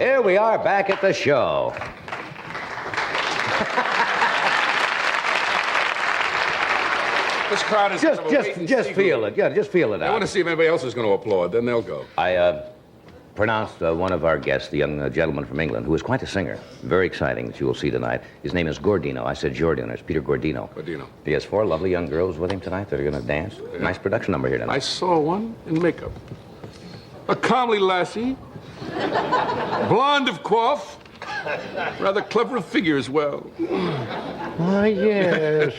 Here we are back at the show. This crowd is just feel it. Yeah, just feel it out. I want to see if anybody else is going to applaud. Then they'll go. I pronounced one of our guests, the young gentleman from England, who is quite a singer. Very exciting that you will see tonight. His name is Gordino. I said Giordino. It's Peter Gordino. Gordino. He has 4 lovely young girls with him tonight that are going to dance. Yeah. Nice production number here tonight. I saw one in makeup. A comely lassie. Blonde of coif. Rather clever of figure as well. Oh, yes.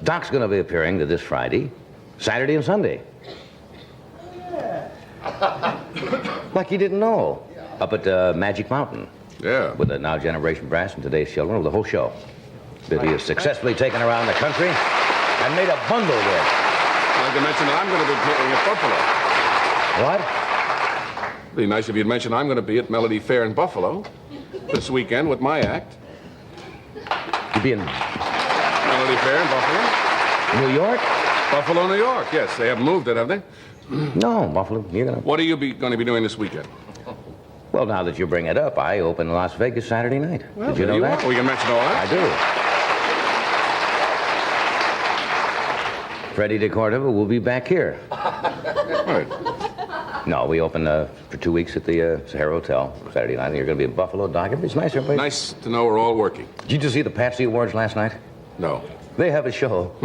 Doc's going to be appearing this Friday, Saturday, and Sunday. Like you didn't know. Up at Magic Mountain. Yeah. With the Now Generation Brass and Today's Children, with the whole show. That he has successfully taken around the country and made a bundle with. I'd like to mention that I'm going to be playing at Buffalo. What? It'd be nice if you'd mention I'm going to be at Melody Fair in Buffalo this weekend with my act. You'll be in Melody Fair in Buffalo. New York? Buffalo, New York. Yes, they haven't moved it, have they? No, Buffalo. You're going to... What are you going to be doing this weekend? Well, now that you bring it up, I open Las Vegas Saturday night. Well, did you know that? We can mention all that. I do. Freddie DeCordova will be back here. Right. No, we open for 2 weeks at the Sahara Hotel Saturday night. You're going to be in Buffalo, Doc. It's nice, everybody. Nice to know we're all working. Did you see the Patsy Awards last night? No. They have a show,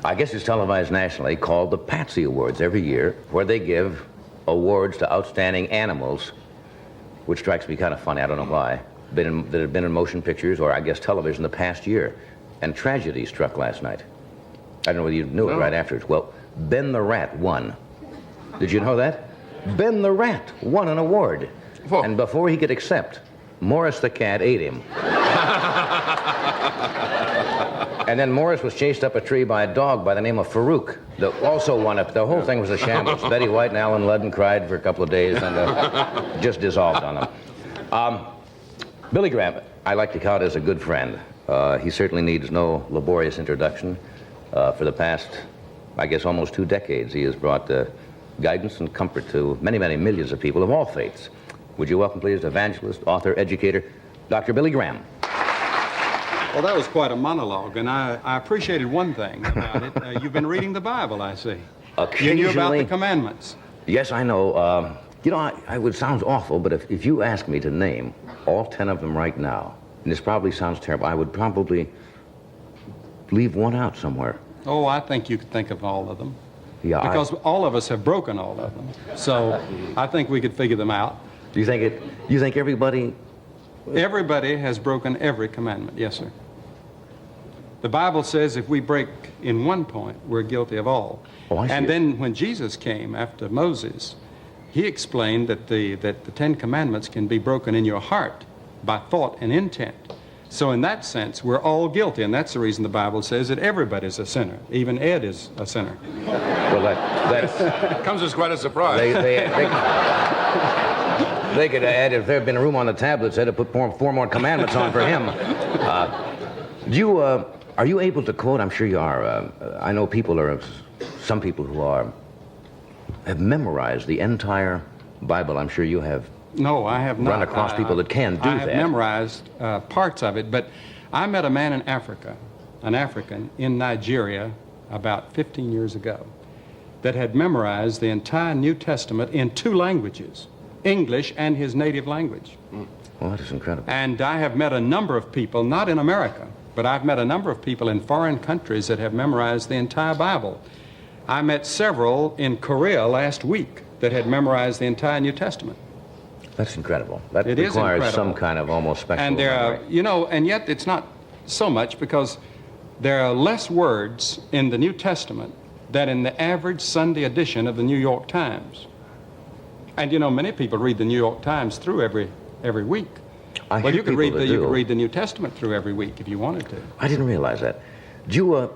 I guess it's televised nationally, called the Patsy Awards every year, where they give awards to outstanding animals, which strikes me kind of funny. I don't know why. That have been in motion pictures or, I guess, television the past year. And tragedy struck last night. I don't know whether you knew it right afterwards. Well, Ben the Rat won. Did you know that? Ben the Rat won an award. Whoa. And before he could accept, Morris the cat ate him. And then Morris was chased up a tree by a dog by the name of Farouk that also won up. The whole thing was a shambles. Betty White and Alan Ludden cried for a couple of days and just dissolved on them. Billy Graham, I like to count as a good friend. He certainly needs no laborious introduction. For the past, I guess, almost 2 decades, he has brought guidance and comfort to many, many millions of people of all faiths. Would you welcome, please, evangelist, author, educator, Dr. Billy Graham. Well, that was quite a monologue, and I appreciated one thing about it. You've been reading the Bible, I see. Occasionally. You knew about the commandments. Yes, I know. You know, I would sound awful, but if you ask me to name all 10 of them right now, and this probably sounds terrible, I would probably leave one out somewhere. Oh, I think you could think of all of them. Yeah, because all of us have broken all of them. So I think we could figure them out. Do you think everybody... Everybody has broken every commandment, yes, sir. The Bible says if we break in one point, we're guilty of all. Oh, I see. And then when Jesus came after Moses, he explained that the 10 commandments can be broken in your heart by thought and intent. So in that sense, we're all guilty, and that's the reason the Bible says that everybody's a sinner. Even Ed is a sinner. Well, that comes as quite a surprise. They could add, if there had been room on the tablets, they'd have put 4 more commandments on for him. Are you able to quote? I'm sure you are. I know some people who have memorized the entire Bible. I'm sure you have. No, I have not. Run across people that can do that. I have memorized parts of it, but I met a man in Africa, an African in Nigeria, about 15 years ago, that had memorized the entire New Testament in 2 languages, English and his native language. Well, that is incredible. And I have met a number of people, not in America, but I've met a number of people in foreign countries that have memorized the entire Bible. I met several in Korea last week that had memorized the entire New Testament. That's incredible. That requires some kind of almost special... And there are, you know, and yet it's not so much because there are less words in the New Testament than in the average Sunday edition of the New York Times. And, you know, many people read the New York Times through every week. Well, you could read the New Testament through every week if you wanted to. I didn't realize that. Do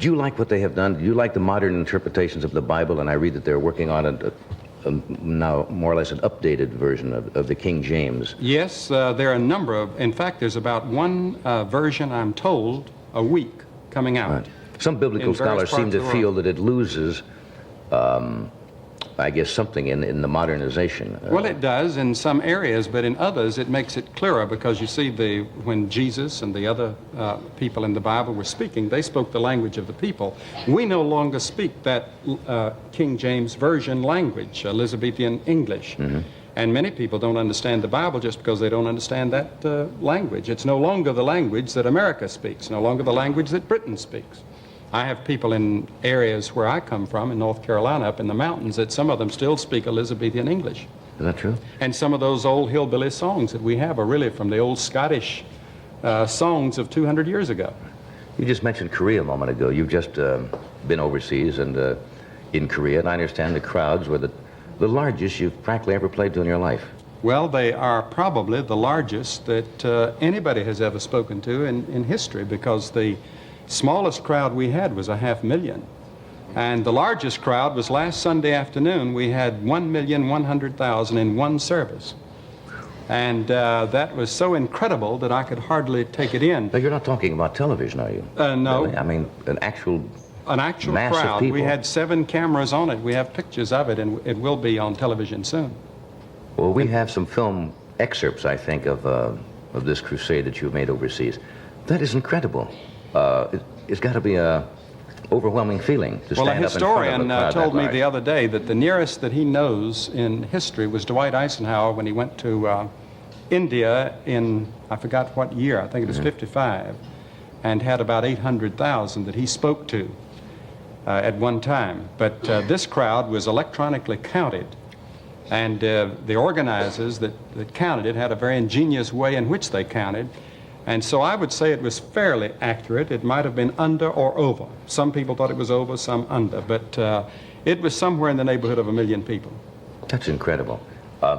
you like what they have done? Do you like the modern interpretations of the Bible? And I read that they're working on now more or less an updated version of the King James. Yes, there are a number of, in fact, there's about one version, I'm told, a week coming out. Right. Some biblical scholars seem to feel that it loses I guess, something in the modernization. Well, it does in some areas, but in others it makes it clearer, because you see, when Jesus and the other people in the Bible were speaking, they spoke the language of the people. We no longer speak that King James Version language, Elizabethan English. And many people don't understand the Bible just because they don't understand that language. It's no longer the language that America speaks, no longer the language that Britain speaks. I have people in areas where I come from, in North Carolina, up in the mountains, that some of them still speak Elizabethan English. Is that true? And some of those old hillbilly songs that we have are really from the old Scottish songs of 200 years ago. You just mentioned Korea a moment ago. You've just been overseas and in Korea, and I understand the crowds were the largest you've practically ever played to in your life. Well, they are probably the largest that anybody has ever spoken to in history, because the smallest crowd we had was 500,000. And the largest crowd was last Sunday afternoon. We had 1,100,000 in one service. And that was so incredible that I could hardly take it in. Now, you're not talking about television, are you? No. Really? I mean, an actual mass crowd. of people. We had 7 cameras on it. We have pictures of it, and it will be on television soon. Well, we have some film excerpts, I think, of this crusade that you've made overseas. That is incredible. It's got to be a overwhelming feeling to stand up in front of a crowd. Well, a historian told me the other day that the nearest that he knows in history was Dwight Eisenhower when he went to India in, I forgot what year, I think it was 55, and had about 800,000 that he spoke to at one time. But this crowd was electronically counted, and the organizers that counted it had a very ingenious way in which they counted. And so I would say it was fairly accurate. It might have been under or over. Some people thought it was over, some under. But it was somewhere in the neighborhood of 1 million people. That's incredible.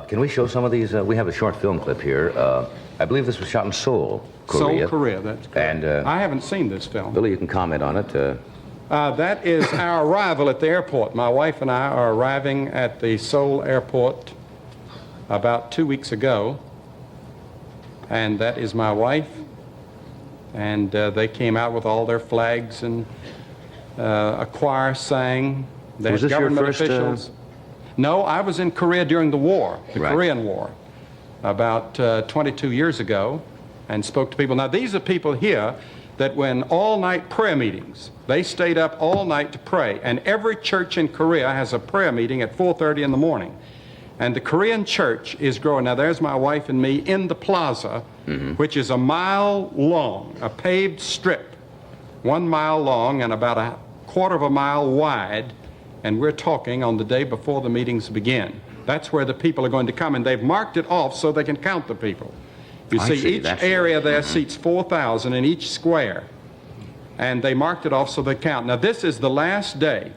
Can we show some of these? We have a short film clip here. I believe this was shot in Seoul, Korea. Seoul, Korea, that's correct. And I haven't seen this film. Billy, you can comment on it. That is our arrival at the airport. My wife and I are arriving at the Seoul airport about 2 weeks ago. And that is my wife, and they came out with all their flags, and a choir sang. They Was had this your government first, officials. No, I was in Korea during the war, the Right. Korean War, about 22 years ago, and spoke to people. Now, these are people here that when all-night prayer meetings, they stayed up all night to pray, and every church in Korea has a prayer meeting at 4:30 in the morning. And the Korean church is growing. Now, there's my wife and me in the plaza, which is 1 mile long, a paved strip, 1 mile long and about 1/4 mile wide. And we're talking on the day before the meetings begin. That's where the people are going to come, and they've marked it off so they can count the people. You see, each area there seats 4,000 in each square, and they marked it off so they count. Now, this is the last day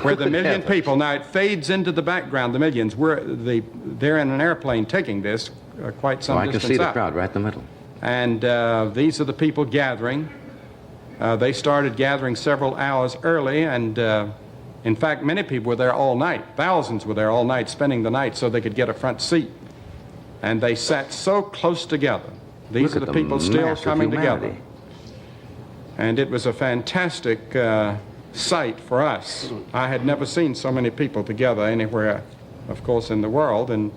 where the 1 million people, now it fades into the background, the millions. They're in an airplane taking this quite some distance I can see the up. crowd right in the middle. And these are the people gathering. They started gathering several hours early, and in fact, many people were there all night. Thousands were there all night, spending the night so they could get a front seat. And they sat so close together. These are the people still coming together. And it was a fantastic sight for us. I had never seen so many people together anywhere, of course, in the world, and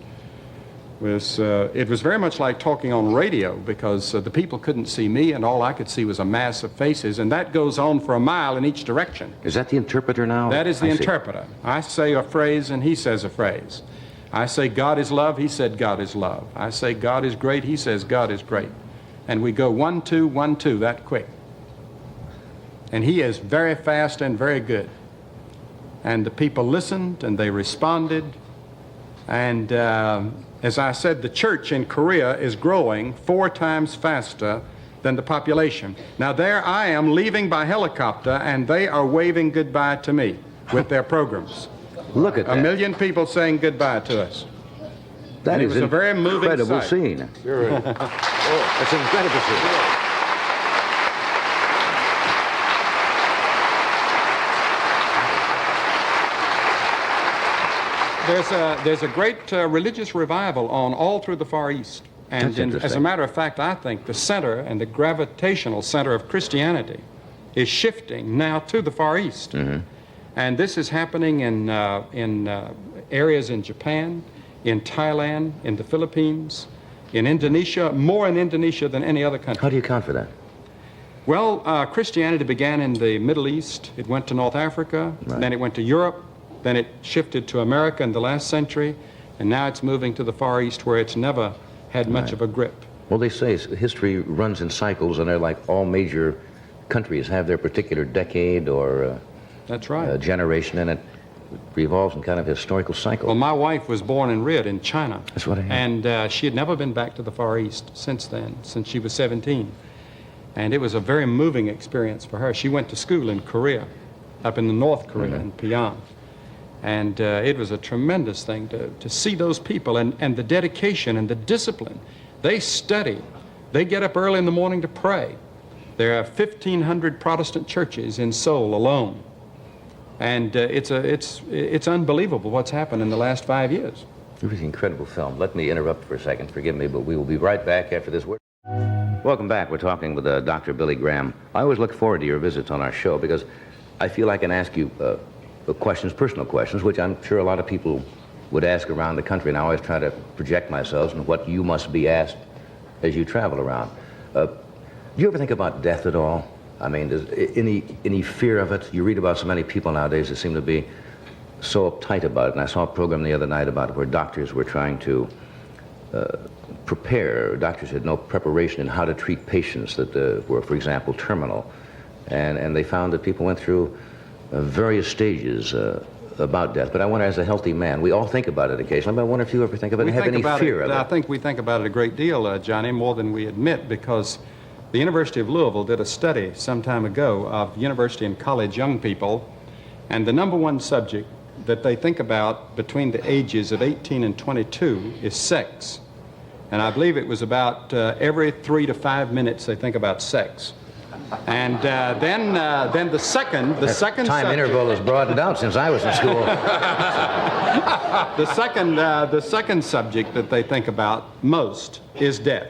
it was very much like talking on radio, because the people couldn't see me, and all I could see was a mass of faces, and that goes on for 1 mile in each direction. Is that the interpreter now? That is the interpreter. I say a phrase, and he says a phrase. I say God is love, he said God is love. I say God is great, he says God is great. And we go 1, 2, 1, 2, that quick. And he is very fast and very good. And the people listened, and they responded. And as I said, the church in Korea is growing 4 times faster than the population. Now, there I am leaving by helicopter, and they are waving goodbye to me with their programs. Look at that. 1 million people saying goodbye to us. That is a very moving incredible sight. scene. That's an incredible scene. There's a great religious revival on all through the Far East. And as a matter of fact, I think the center and the gravitational center of Christianity is shifting now to the Far East. And this is happening in areas in Japan, in Thailand, in the Philippines, in Indonesia, more in Indonesia than any other country. How do you account for that? Well, Christianity began in the Middle East. It went to North Africa, then it went to Europe, then it shifted to America in the last century, and now it's moving to the Far East where it's never had much of a grip. Well, they say history runs in cycles, and they're like all major countries have their particular decade or That's right. generation, and it revolves in kind of a historical cycle. Well, my wife was born and reared in China. That's what I heard. And she had never been back to the Far East since then, since she was 17. And it was a very moving experience for her. She went to school in Korea, up in the North Korea, in Pyongyang. And it was a tremendous thing to see those people and the dedication and the discipline. They study. They get up early in the morning to pray. There are 1,500 Protestant churches in Seoul alone. And it's unbelievable what's happened in the last 5 years. It was an incredible film. Let me interrupt for a second. Forgive me, but we will be right back after this word. Welcome back. We're talking with Dr. Billy Graham. I always look forward to your visits on our show because I feel I can ask you questions, personal questions, which I'm sure a lot of people would ask around the country, and I always try to project myself and what you must be asked as you travel around. Do you ever think about death at all? I mean, does any fear of it? You read about so many people nowadays that seem to be so uptight about it, and I saw a program the other night about it where doctors were trying to prepare. Doctors had no preparation in how to treat patients that were, for example, terminal, and they found that people went through various stages about death. But I wonder, as a healthy man, we all think about it occasionally, but I wonder if you ever think about it and have any fear of it. I think we think about it a great deal, Johnny, more than we admit, because the University of Louisville did a study some time ago of university and college young people, and the number one subject that they think about between the ages of 18 and 22 is sex. And I believe it was about every 3 to 5 minutes they think about sex. And then the second time subject, interval has broadened out since I was in school. the second subject that they think about most is death.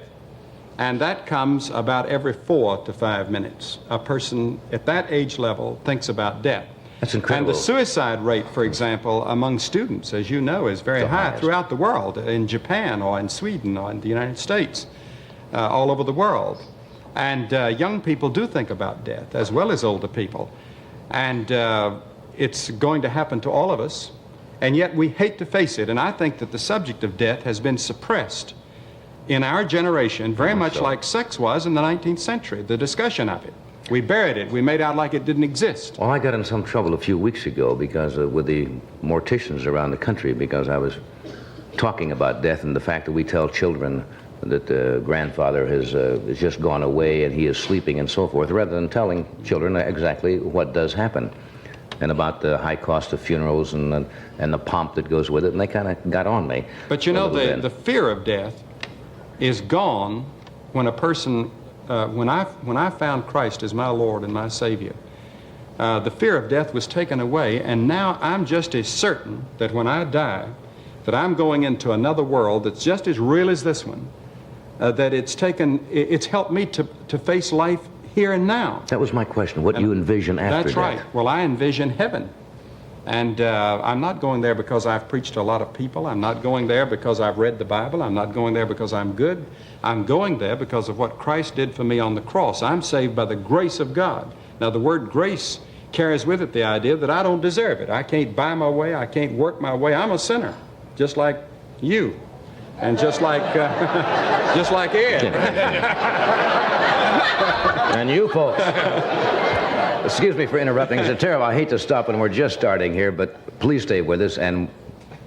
And that comes about every 4 to 5 minutes. A person at that age level thinks about death. That's incredible. And the suicide rate, for example, among students, as you know, is very high throughout the world, in Japan or in Sweden or in the United States, all over the world. And young people do think about death, as well as older people. And it's going to happen to all of us, and yet we hate to face it. And I think that the subject of death has been suppressed in our generation, very much like sex was in the 19th century, the discussion of it. We buried it. We made out like it didn't exist. Well, I got in some trouble a few weeks ago because with the morticians around the country, because I was talking about death and the fact that we tell children that the grandfather has just gone away and he is sleeping and so forth, rather than telling children exactly what does happen and about the high cost of funerals and the pomp that goes with it, and they kind of got on me. But you know, the fear of death is gone when a person, when I found Christ as my Lord and my Savior, the fear of death was taken away, and now I'm just as certain that when I die, that I'm going into another world that's just as real as this one, that it's helped me to face life here and now. That was my question. What do you envision after That's right. Well, I envision heaven. And I'm not going there because I've preached to a lot of people. I'm not going there because I've read the Bible. I'm not going there because I'm good. I'm going there because of what Christ did for me on the cross. I'm saved by the grace of God. Now, the word grace carries with it the idea that I don't deserve it. I can't buy my way. I can't work my way. I'm a sinner, just like you, and just like Ed. And you folks. Excuse me for interrupting. It's terrible. I hate to stop when we're just starting here, but please stay with us, and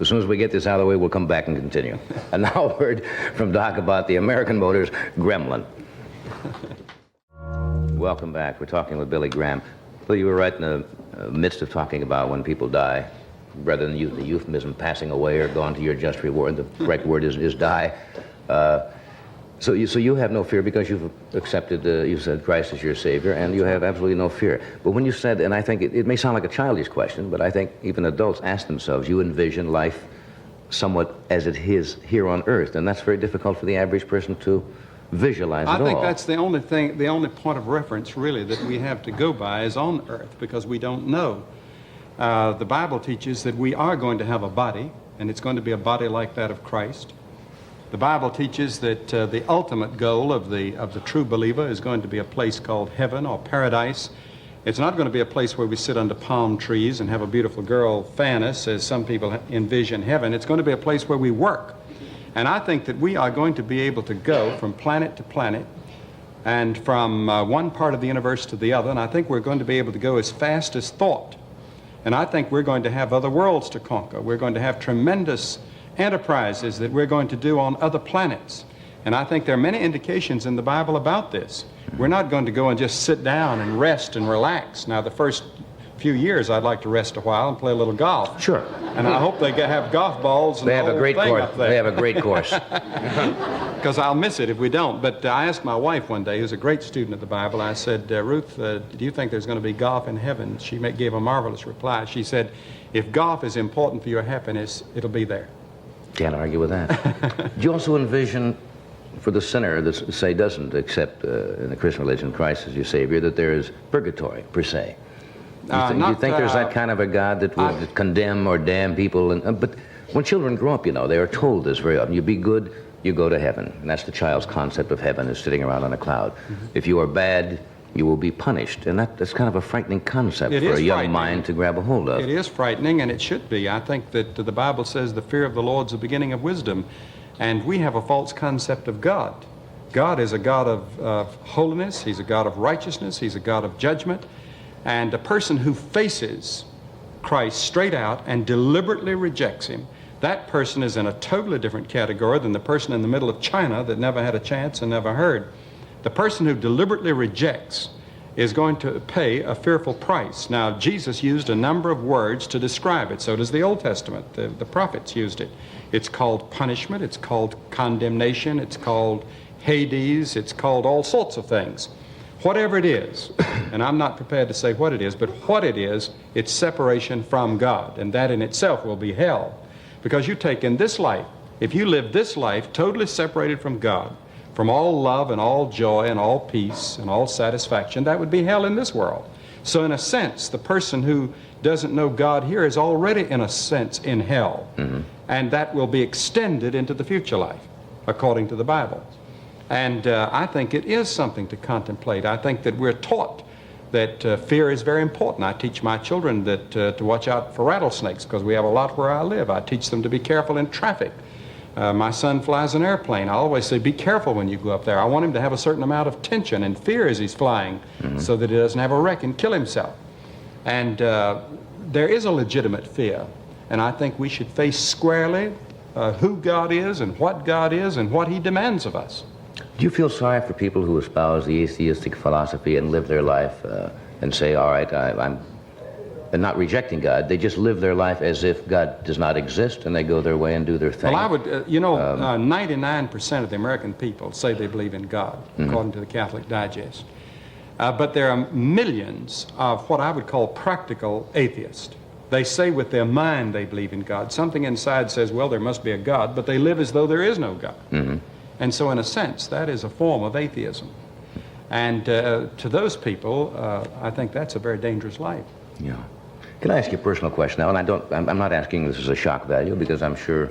as soon as we get this out of the way, we'll come back and continue. And now a word from Doc about the American Motors Gremlin. Welcome back. We're talking with Billy Graham. Well, you were right in the midst of talking about when people die, rather than use the euphemism passing away or gone to your just reward. The correct word is die. So you have no fear because you've accepted, you said Christ is your Savior, and you have absolutely no fear. But when you said, and I think it may sound like a childish question, but I think even adults ask themselves, you envision life somewhat as it is here on earth, and that's very difficult for the average person to visualize at all. I think that's the only thing, the only point of reference really that we have to go by is on earth, because we don't know. The Bible teaches that we are going to have a body, and it's going to be a body like that of Christ. The Bible teaches that the ultimate goal of the true believer is going to be a place called heaven or paradise. It's not going to be a place where we sit under palm trees and have a beautiful girl fan us, as some people envision heaven. It's going to be a place where we work. And I think that we are going to be able to go from planet to planet and from one part of the universe to the other, and I think we're going to be able to go as fast as thought. And I think we're going to have other worlds to conquer. We're going to have tremendous enterprises that we're going to do on other planets. And I think there are many indications in the Bible about this. We're not going to go and just sit down and rest and relax. Now, the first few years, I'd like to rest a while and play a little golf. Sure. And I hope they have golf balls and They have the a whole great thing course. up there. They have a great course. Because I'll miss it if we don't. But I asked my wife one day, who's a great student of the Bible, I said, Ruth, do you think there's going to be golf in heaven? She gave a marvelous reply. She said, if golf is important for your happiness, it'll be there. Can't argue with that. Do you also envision for the sinner that, say, doesn't accept in the Christian religion Christ as your Savior, that there is purgatory, per se? Do you think there's that kind of a God that would condemn or damn people? But when children grow up, you know, they are told this very often. You be good, you go to heaven. And that's the child's concept of heaven, is sitting around on a cloud. Mm-hmm. If you are bad, you will be punished. And that's kind of a frightening concept for a young mind to grab a hold of. It is frightening, and it should be. I think that the Bible says the fear of the Lord is the beginning of wisdom. And we have a false concept of God. God is a God of holiness. He's a God of righteousness. He's a God of judgment. And a person who faces Christ straight out and deliberately rejects him, that person is in a totally different category than the person in the middle of China that never had a chance and never heard. The person who deliberately rejects is going to pay a fearful price. Now, Jesus used a number of words to describe it. So does the Old Testament. The prophets used it. It's called punishment. It's called condemnation. It's called Hades. It's called all sorts of things. Whatever it is, and I'm not prepared to say what it is, but what it is, it's separation from God, and that in itself will be hell. Because you take in this life, if you live this life totally separated from God, from all love and all joy and all peace and all satisfaction, that would be hell in this world. So in a sense, the person who doesn't know God here is already in a sense in hell. Mm-hmm. And that will be extended into the future life, according to the Bible. And I think it is something to contemplate. I think that we're taught that fear is very important. I teach my children that to watch out for rattlesnakes, because we have a lot where I live. I teach them to be careful in traffic. My son flies an airplane. I always say, be careful when you go up there. I want him to have a certain amount of tension and fear as he's flying, mm-hmm. so that he doesn't have a wreck and kill himself. And there is a legitimate fear. And I think we should face squarely who God is and what he demands of us. Do you feel sorry for people who espouse the atheistic philosophy and live their life and say, all right, I'm not rejecting God, they just live their life as if God does not exist, and they go their way and do their thing? Well, I would, 99% of the American people say they believe in God, mm-hmm. according to the Catholic Digest. But there are millions of what I would call practical atheists. They say with their mind they believe in God. Something inside says, well, there must be a God, but they live as though there is no God. Mm-hmm. And so in a sense, that is a form of atheism. And to those people, I think that's a very dangerous life. Yeah. Can I ask you a personal question now? And I'm not asking this as a shock value, because I'm sure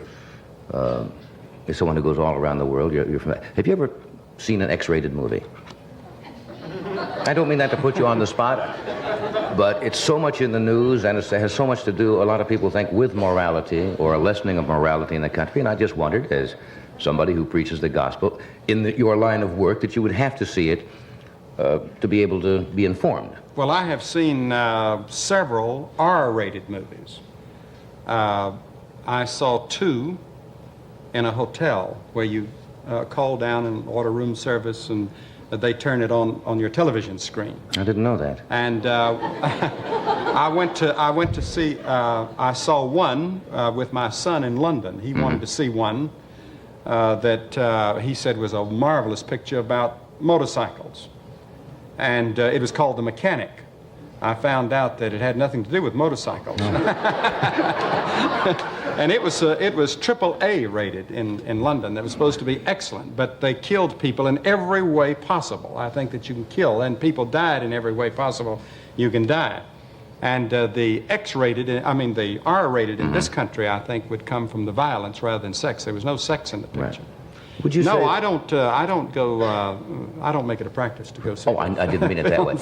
as someone who goes all around the world, you're from that. Have you ever seen an X-rated movie? I don't mean that to put you on the spot, but it's so much in the news, and it has so much to do, a lot of people think, with morality or a lessening of morality in the country. And I just wondered, as somebody who preaches the gospel in your line of work, that you would have to see it to be able to be informed. Well, I have seen several R-rated movies. I saw 2 in a hotel where you call down and order room service, and they turn it on your television screen. I didn't know that. And I went to see. I saw one with my son in London. He wanted to see one that he said was a marvelous picture about motorcycles. And it was called The Mechanic. I found out that it had nothing to do with motorcycles. And it was AAA rated in London. That was supposed to be excellent, but they killed people in every way possible. I think that you can kill, and people died in every way possible you can die. And the the R-rated in this country, I think, would come from the violence rather than sex. There was no sex in the picture. Right. Would you No, say... I don't make it a practice to go see. Oh, I didn't mean it that way.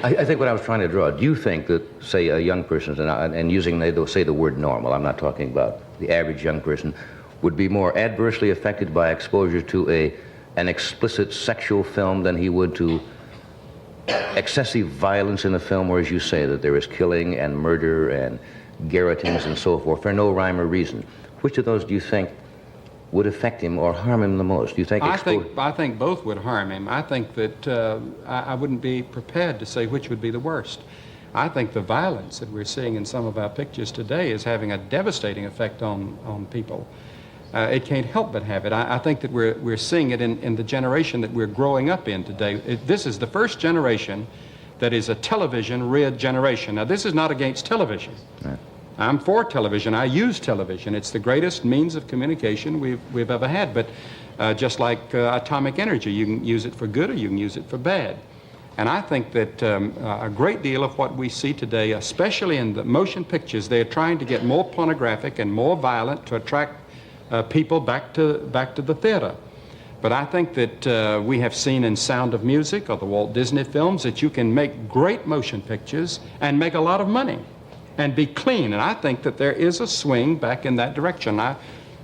I think what I was trying to draw, do you think that, say, a young person, and using, they'll say the word normal, I'm not talking about the average young person, would be more adversely affected by exposure to an explicit sexual film than he would to excessive violence in a film where, as you say, that there is killing and murder and garrotings and so forth for no rhyme or reason? Which of those do you think would affect him or harm him the most? Do you think? I think both would harm him. I think that I wouldn't be prepared to say which would be the worst. I think the violence that we're seeing in some of our pictures today is having a devastating effect on people. It can't help but have it. I think that we're seeing it in the generation that we're growing up in today. This is the first generation that is a television-reared generation. Now, this is not against television. Right. I'm for television. I use television. It's the greatest means of communication we've ever had. But just like atomic energy, you can use it for good or you can use it for bad. And I think that a great deal of what we see today, especially in the motion pictures, they're trying to get more pornographic and more violent to attract people back to the theater. But I think that we have seen in Sound of Music or the Walt Disney films that you can make great motion pictures and make a lot of money and be clean. And I think that there is a swing back in that direction. I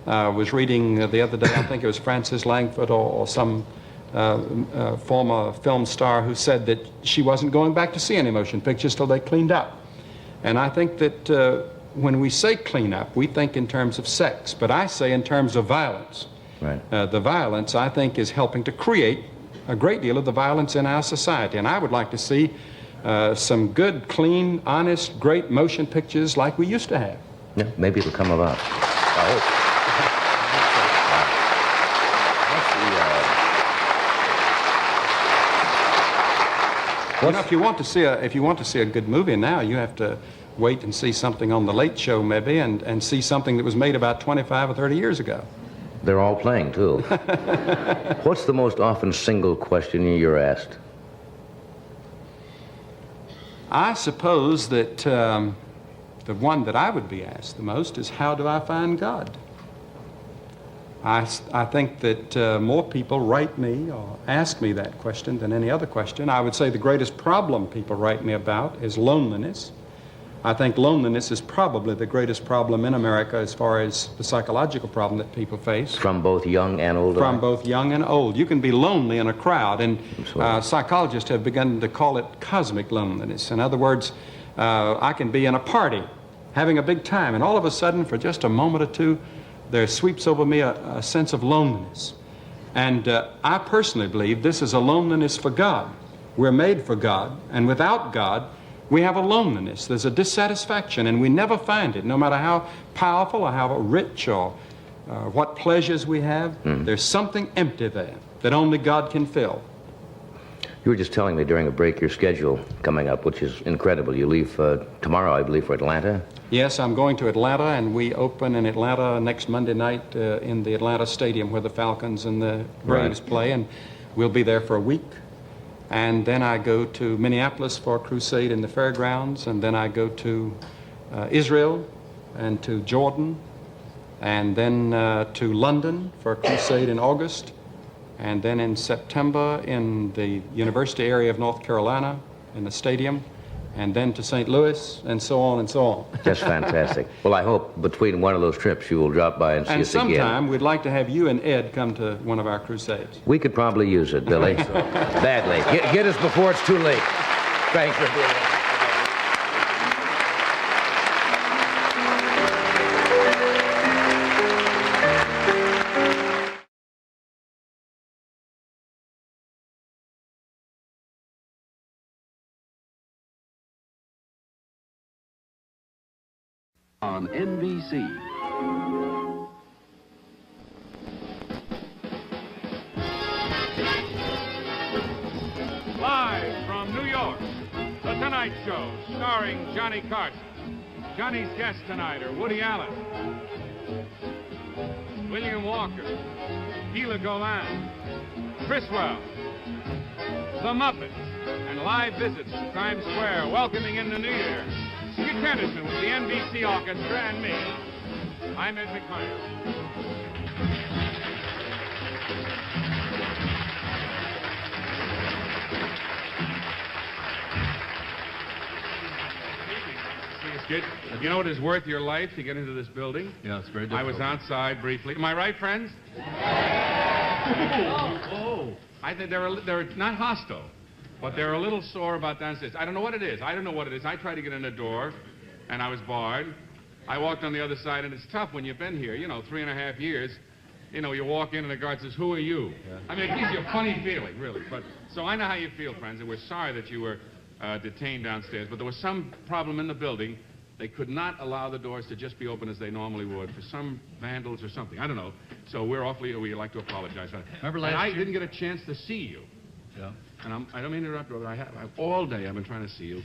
was reading the other day, I think it was Frances Langford or some former film star who said that she wasn't going back to see any motion pictures till they cleaned up. And I think that when we say clean up, we think in terms of sex, but I say in terms of violence. Right. The violence, I think, is helping to create a great deal of the violence in our society. And I would like to see some good, clean, honest, great motion pictures like we used to have. Yeah, maybe it'll come about. I hope. You know, if you want to see a good movie now, you have to wait and see something on The Late Show maybe and see something that was made about 25 or 30 years ago. They're all playing, too. What's the most often single question you're asked? I suppose that the one that I would be asked the most is, how do I find God? I think that more people write me or ask me that question than any other question. I would say the greatest problem people write me about is loneliness. I think loneliness is probably the greatest problem in America as far as the psychological problem that people face. From both young and old? From both young and old. You can be lonely in a crowd, and psychologists have begun to call it cosmic loneliness. In other words, I can be in a party, having a big time, and all of a sudden, for just a moment or two, there sweeps over me a sense of loneliness. And I personally believe this is a loneliness for God. We're made for God, and without God, we have a loneliness. There's a dissatisfaction, and we never find it. No matter how powerful or how rich or what pleasures we have, there's something empty there that only God can fill. You were just telling me during a break your schedule coming up, which is incredible. You leave tomorrow, I believe, for Atlanta? Yes, I'm going to Atlanta, and we open in Atlanta next Monday night in the Atlanta Stadium where the Falcons and the Braves play, and we'll be there for a week. And then I go to Minneapolis for a crusade in the fairgrounds, and then I go to Israel and to Jordan, and then to London for a crusade in August, and then in September in the University area of North Carolina in the stadium, and then to St. Louis, and so on and so on. Just fantastic. Well, I hope between one of those trips you will drop by and see us again. And sometime we'd like to have you and Ed come to one of our crusades. We could probably use it, Billy. Badly. Get us before it's too late. Thanks for being here. On NBC. Live from New York, The Tonight Show, starring Johnny Carson. Johnny's guests tonight are Woody Allen, William Walker, Gila Golan, Criswell, The Muppets, and live visits to Times Square, welcoming in the new year Jessica Tennyson with the NBC Orchestra and me. I'm Ed McMahon. You know what is worth your life to get into this building? Yeah, it's very I difficult. was outside briefly. Am I right, friends? I think they're not hostile, but they're a little sore about downstairs. I don't know what it is. I tried to get in the door, and I was barred. I walked on the other side, and it's tough when you've been here, 3.5 years. You walk in, and the guard says, "Who are you?" Yeah. I mean, it gives you a funny feeling, really. But so I know how you feel, friends, and we're sorry that you were detained downstairs. But there was some problem in the building. They could not allow the doors to just be open as they normally would for some vandals or something. I don't know. So we'd like to apologize for that. Remember last and I year? didn't get a chance to see you. Yeah. And I don't mean to interrupt, but all day I've been trying to see you.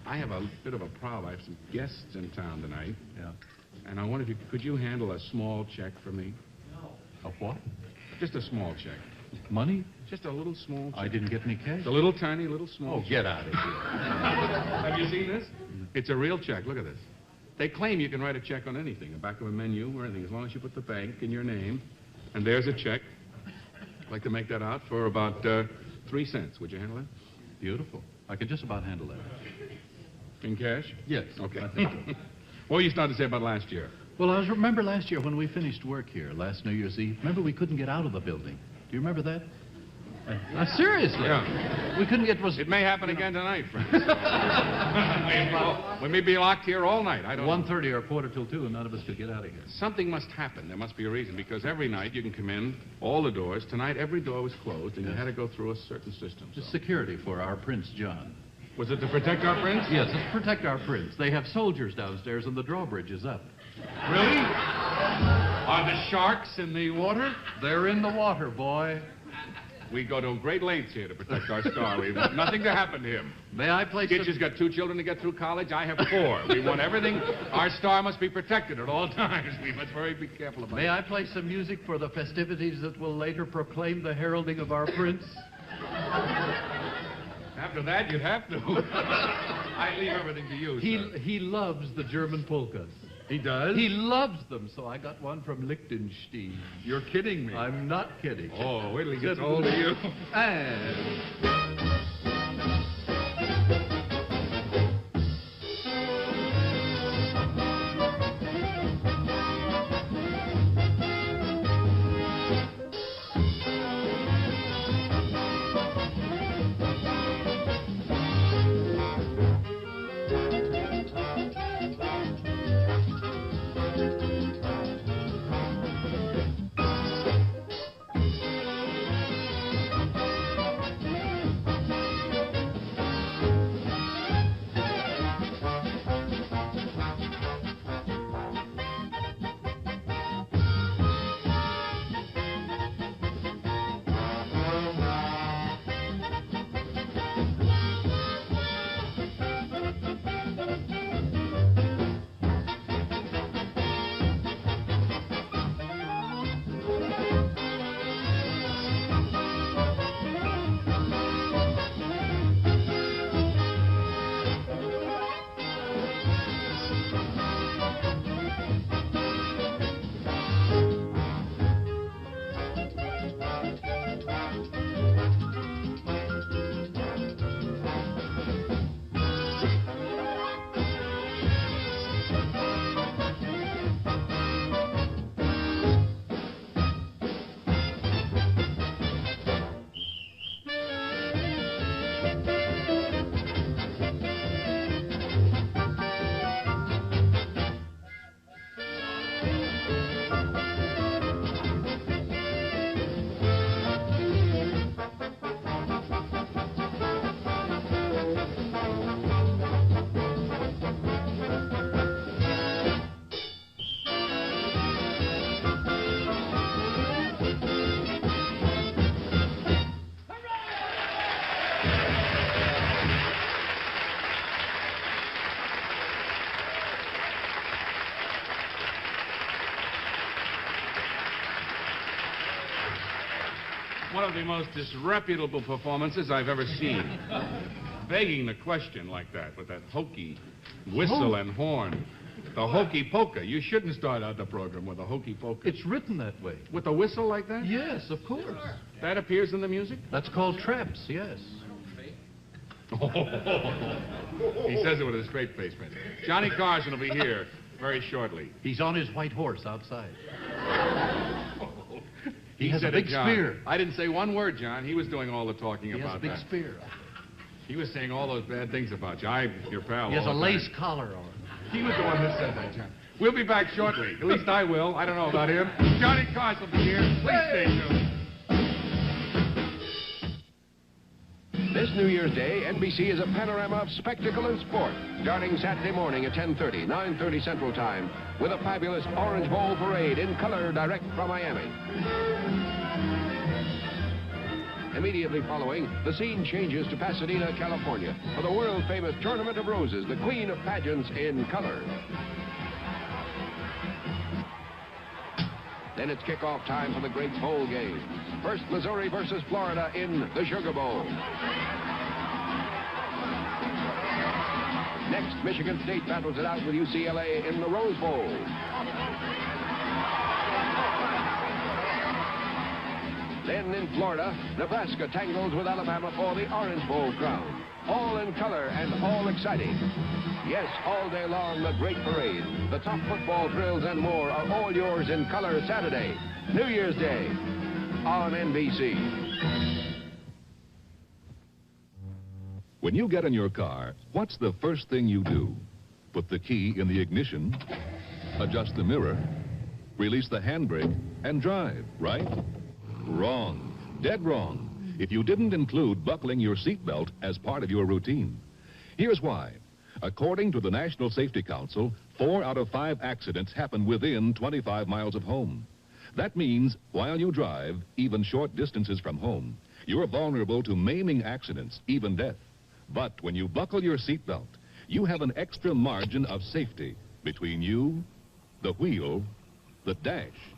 I have a bit of a problem. I have some guests in town tonight. Yeah. And I wonder if could you handle a small check for me? A what? Just a small check. Money? Just a little small check. I didn't get any cash. A little tiny, little small check. Get out of here. Have you seen this? It's a real check. Look at this. They claim you can write a check on anything, the back of a menu or anything, as long as you put the bank in your name. And there's a check. I'd like to make that out for about 3 cents. Would you handle that? Beautiful. I can just about handle that. In cash? Yes. Okay. I think so. What were you starting to say about last year? Well, remember last year when we finished work here, last New Year's Eve? Remember we couldn't get out of the building? Do you remember that? Seriously? Yeah. We couldn't get... It may happen again tonight, friends. We may be locked here all night. I don't know. 1:30 or 1:45, and none of us could get out of here. Something must happen. There must be a reason, because every night you can come in, all the doors. Tonight, every door was closed, and you had to go through a certain system. Just security for our Prince John. Was it to protect our prince? Yes, it's to protect our prince. They have soldiers downstairs, and the drawbridge is up. Really? Are the sharks in the water? They're in the water, boy. We go to great lengths here to protect our star. We want nothing to happen to him. May I play Gitch has got 2 children to get through college. I have 4. We want everything. Our star must be protected at all times. We must be careful about it. May I play some music for the festivities that will later proclaim the heralding of our prince? After that, you'd have to. I leave everything to you, sir. He loves the German polkas. He does? He loves them, so I got one from Liechtenstein. You're kidding me. I'm not kidding. Oh, wait till he gets hold of you. And... One of the most disreputable performances I've ever seen. begging the question like that with that hokey whistle and horn. The hokey polka. You shouldn't start out the program with a hokey polka. It's written that way. With a whistle like that? Yes, of course. That appears in the music? That's called traps, yes. He says it with a straight face, man. Johnny Carson will be here very shortly. He's on his white horse outside. He has a said big it, John. spear. I didn't say one word, John. He was doing all the talking He has a about big that. spear. He was saying all those bad things about you. I'm your pal. He has a all the lace time. collar on. He was the one that said that, John. We'll be back shortly. At least I will. I don't know about him. Johnny Carson will be here. Please stay tuned. This New Year's Day, NBC is a panorama of spectacle and sport, starting Saturday morning at 10:30, 9:30 Central Time, with a fabulous Orange Bowl parade in color direct from Miami. Immediately following, the scene changes to Pasadena, California, for the world-famous Tournament of Roses, the queen of pageants in color. Then it's kickoff time for the great bowl game. First, Missouri versus Florida in the Sugar Bowl. Next, Michigan State battles it out with UCLA in the Rose Bowl. Then in Florida, Nebraska tangles with Alabama for the Orange Bowl crown. All in color and all exciting. Yes, all day long, the great parade. The top football thrills and more are all yours in color Saturday, New Year's Day, on NBC. When you get in your car, what's the first thing you do? Put the key in the ignition, adjust the mirror, release the handbrake, and drive, right? Wrong. Dead wrong. If you didn't include buckling your seatbelt as part of your routine. Here's why. According to the National Safety Council, 4 out of 5 accidents happen within 25 miles of home. That means while you drive, even short distances from home, you're vulnerable to maiming accidents, even death. But when you buckle your seatbelt, you have an extra margin of safety between you, the wheel, the dash,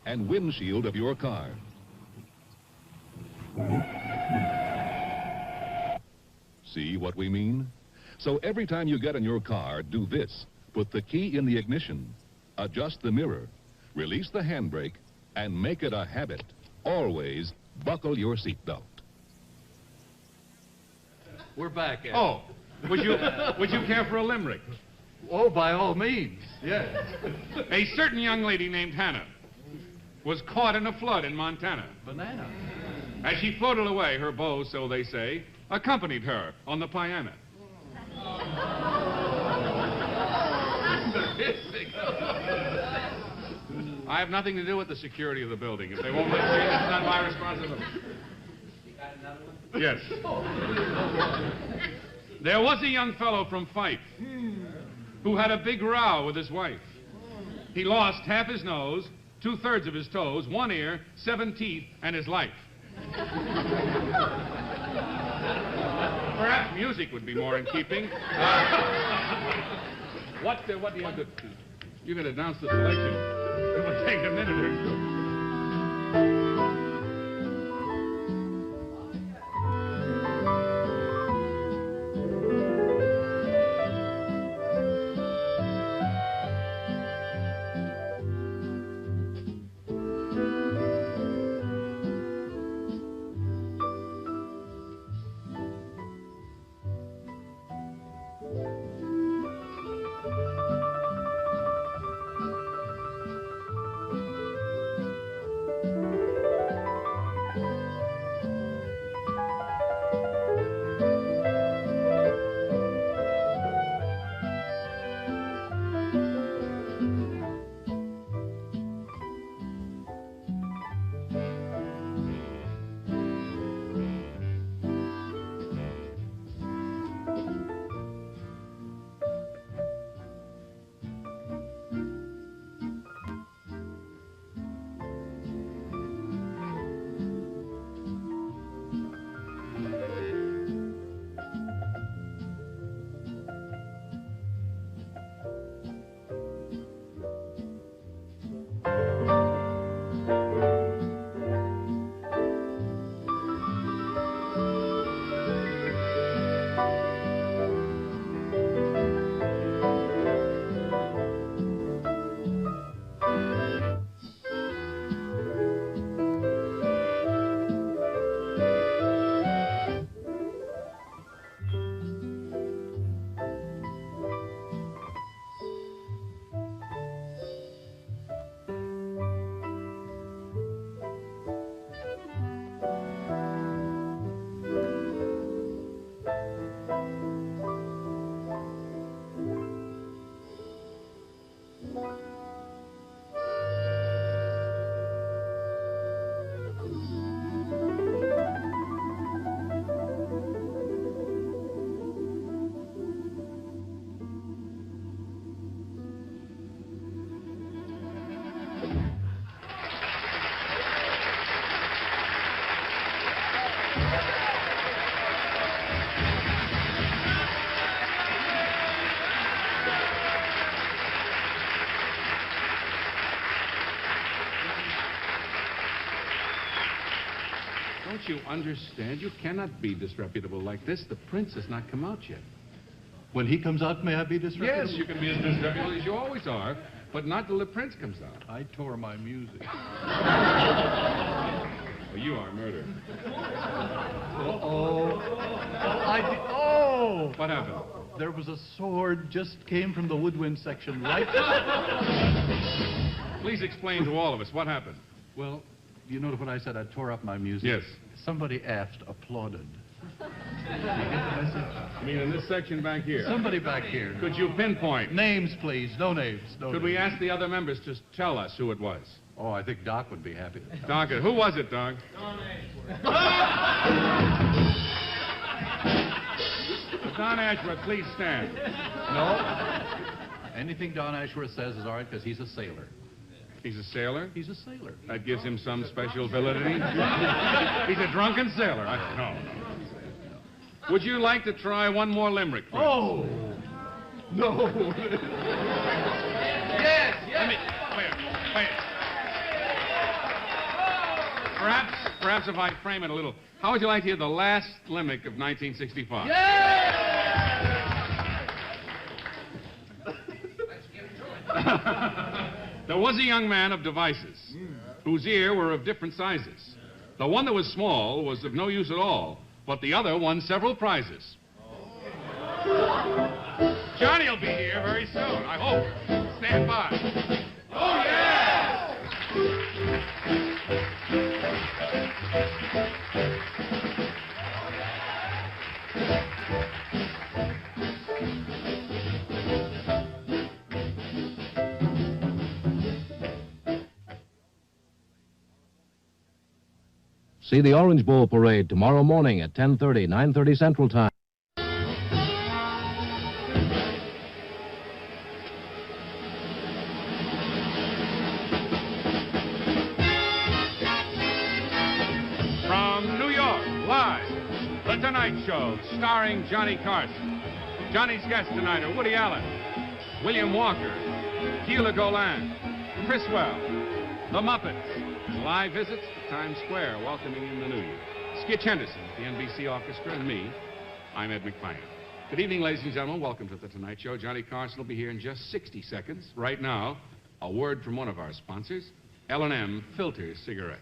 and windshield of your car. See what we mean? So every time you get in your car, do this. Put the key in the ignition, adjust the mirror, release the handbrake, and make it a habit. Always buckle your seatbelt. We're back, Ed. Oh, would you care for a limerick? Oh, by all means. Yes. A certain young lady named Hannah was caught in a flood in Montana. Banana. As she floated away, her beau, so they say, accompanied her on the piano. I have nothing to do with the security of the building. If they won't let me in, it's not my responsibility. Yes. There was a young fellow from Fife who had a big row with his wife. He lost half his nose, 2/3 of his toes, 1 ear, 7 teeth, and his life. Perhaps music would be more in keeping. What do you have to... You can announce the selection. It will take a minute or two. Don't you understand? You cannot be disreputable like this. The prince has not come out yet. When he comes out, may I be disreputable? Yes, you can be as disreputable as you always are, but not till the prince comes out. I tore my music. Well, you are murder. Oh! What happened? There was a sword just came from the woodwind section, right? Please explain to all of us what happened. Well, you notice what I said? I tore up my music. Yes. Somebody aft applauded. I mean, in this section back here. Somebody back here. Could you pinpoint? Names, please. No names. No Could names. we ask the other members to tell us who it was? Oh, I think Doc would be happy to tell. Doc, who was it, Doc? Don Ashworth, please stand. No. Anything Don Ashworth says is all right because he's a sailor. He's a sailor? He's a sailor. That gives him some special validity? He's a drunken sailor. No. Would you like to try one more limerick? Prince? Oh! No. Yes. Wait. Perhaps if I frame it a little, how would you like to hear the last limerick of 1965? There was a young man of devices, whose ear were of different sizes. The one that was small was of no use at all, but the other won several prizes. Johnny will be here very soon, I hope. Stand by. Oh, yeah! See the Orange Bowl Parade tomorrow morning at 10:30, 9:30 Central Time. From New York, live, The Tonight Show, starring Johnny Carson. Johnny's guests tonight are Woody Allen, William Walker, Gila Golan, Criswell, The Muppets. Live visits to Times Square, welcoming in the new year. Skitch Henderson, the NBC Orchestra, and me. I'm Ed McMahon. Good evening, ladies and gentlemen. Welcome to The Tonight Show. Johnny Carson will be here in just 60 seconds. Right now, a word from one of our sponsors, L&M Filter Cigarettes.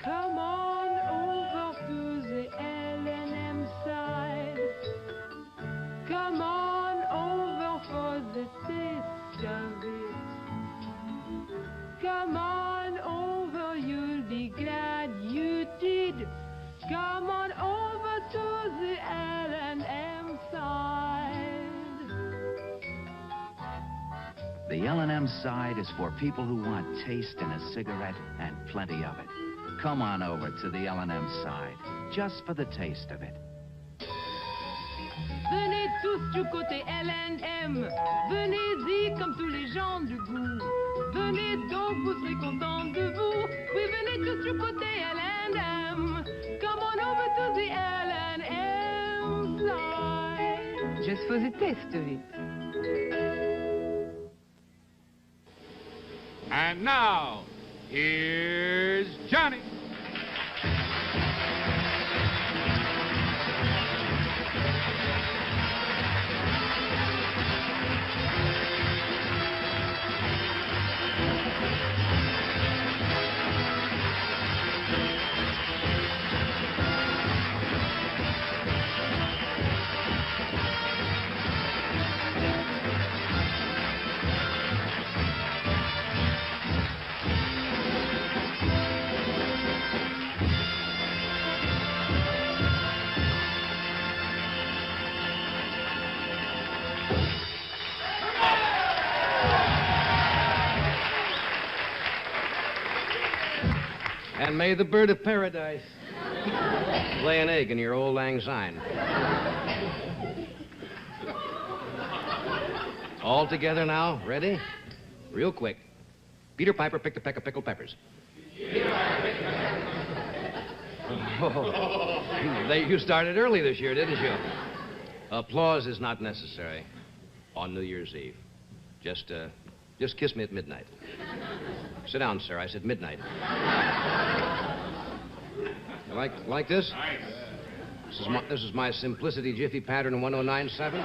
Come on over to the L&M side. Come on over for the taste of it. Come on over, you'll be glad you did. Come on over to the L&M side. The L&M side is for people who want taste in a cigarette and plenty of it. Come on over to the L&M side, just for the taste of it. Venez tous du côté L&M. Venez-y comme tous les gens du goût. Venez donc, vous serez contents de vous. Oui, venez tous du côté L&M. Come on over to the L&M side. Just for the taste of it. And now, here's Johnny. And may the bird of paradise lay an egg in your old lang syne. All together now, ready? Real quick. Peter Piper picked a peck of pickled peppers. Oh, you started early this year, didn't you? Applause is not necessary on New Year's Eve. Just kiss me at midnight. Sit down, sir. I said midnight. You like this? Nice. This is my Simplicity Jiffy pattern 1097.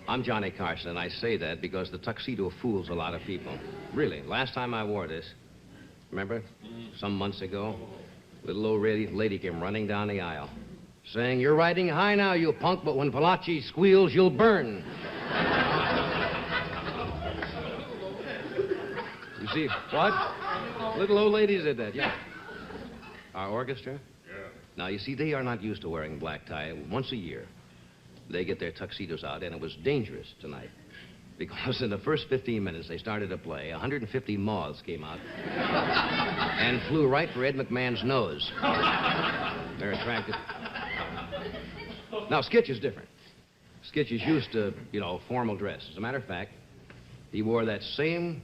I'm Johnny Carson, and I say that because the tuxedo fools a lot of people. Really, last time I wore this, remember? Some months ago, little old lady came running down the aisle, saying, "You're riding high now, you punk, but when Palachi squeals, you'll burn." You see, what? Little old lady said that, yeah. Our orchestra? Yeah. Now, you see, they are not used to wearing black tie. Once a year, they get their tuxedos out, and it was dangerous tonight. Because in the first 15 minutes they started to play, 150 moths came out and flew right for Ed McMahon's nose. They're attracted. Now, Skitch is different. Skitch is used to, formal dress. As a matter of fact, he wore that same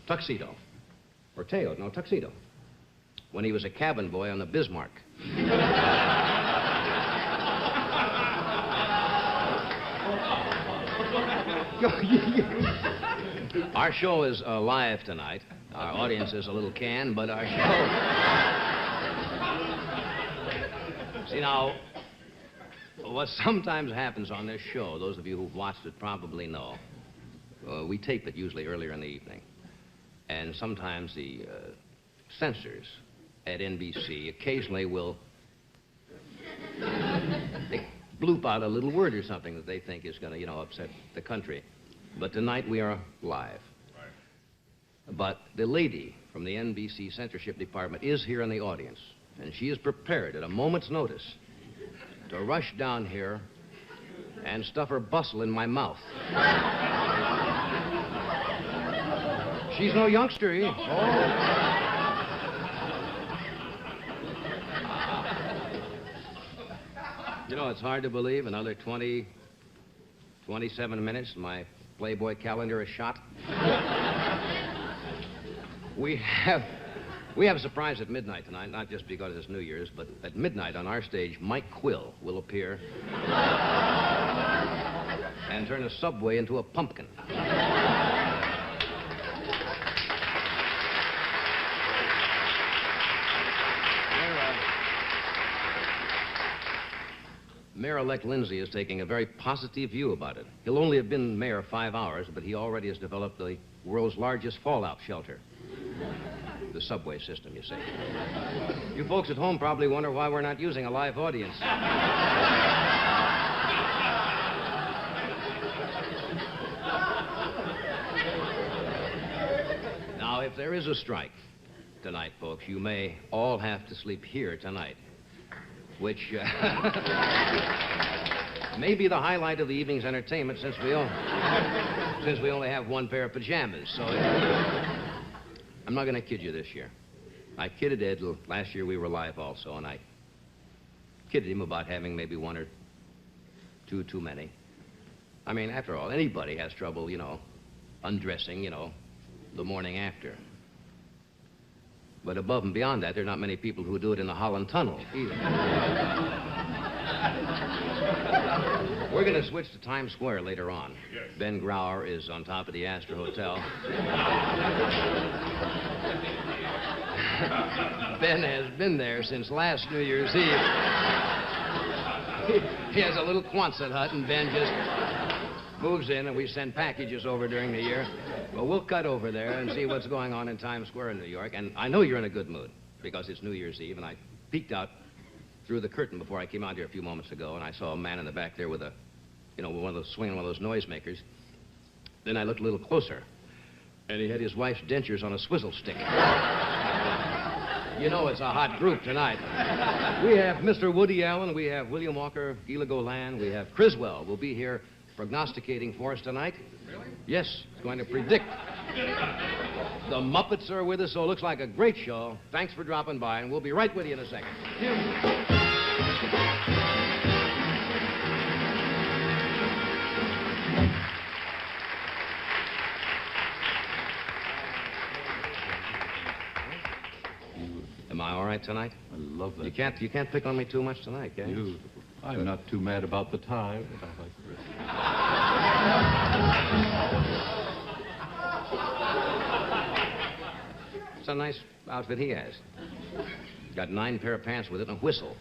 tuxedo, or tuxedo, when he was a cabin boy on the Bismarck. Our show is live tonight. Our audience is a little canned, but our show... See, now, what sometimes happens on this show, those of you who've watched it probably know, we tape it usually earlier in the evening. And sometimes the censors at NBC occasionally will bloop out a little word or something that they think is going to, upset the country. But tonight we are live. Right. But the lady from the NBC censorship department is here in the audience, and she is prepared at a moment's notice to rush down here and stuff her bustle in my mouth. She's no youngster, eh? Oh. It's hard to believe. Another 27 minutes, and my Playboy calendar is shot. We have a surprise at midnight tonight, not just because it's New Year's, but at midnight on our stage, Mike Quill will appear and turn a subway into a pumpkin. Mayor-elect Lindsay is taking a very positive view about it. He'll only have been mayor 5 hours, but he already has developed the world's largest fallout shelter. The subway system, you see. You folks at home probably wonder why we're not using a live audience. Now, if there is a strike tonight, folks, you may all have to sleep here tonight, which may be the highlight of the evening's entertainment since we only have one pair of pajamas. So I'm not going to kid you this year. I kidded Ed last year. We were live also, and I kidded him about having maybe one or two too many. I mean, after all, anybody has trouble, undressing, the morning after. But above and beyond that, there are not many people who do it in the Holland Tunnel either. We're going to switch to Times Square later on. Yes. Ben Grauer is on top of the Astor Hotel. Ben has been there since last New Year's Eve. He has a little Quonset hut, and Ben just moves in, and we send packages over during the year. Well, we'll cut over there and see what's going on in Times Square in New York. And I know you're in a good mood because it's New Year's Eve, and I peeked out through the curtain before I came out here a few moments ago, and I saw a man in the back there with swinging one of those noisemakers. Then I looked a little closer, and he had his wife's dentures on a swizzle stick. It's a hot group tonight. We have Mr. Woody Allen, we have William Walker, Gila Golan, we have Criswell will be here prognosticating for us tonight. Really? Yes, he's going to predict. The Muppets are with us, so it looks like a great show. Thanks for dropping by, and we'll be right with you in a second. Am I all right tonight? I love that. You can't pick on me too much tonight, can you? Beautiful. I'm not too mad about the tie, but I like the wrist. It's a nice outfit he has. Got 9 pair of pants with it and a whistle.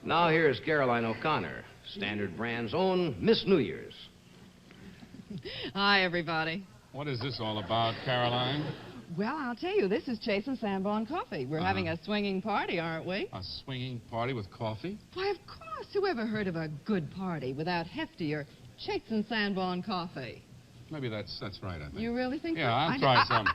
Now here's Caroline O'Connor, Standard Brand's own Miss New Year's. Hi, everybody. What is this all about, Caroline? Well, I'll tell you, this is Chase and Sanborn Coffee. We're having a swinging party, aren't we? A swinging party with coffee? Why, of course. Who ever heard of a good party without heftier Chase and Sanborn Coffee? Maybe that's right, I think. You really think Yeah, so? I'll try some.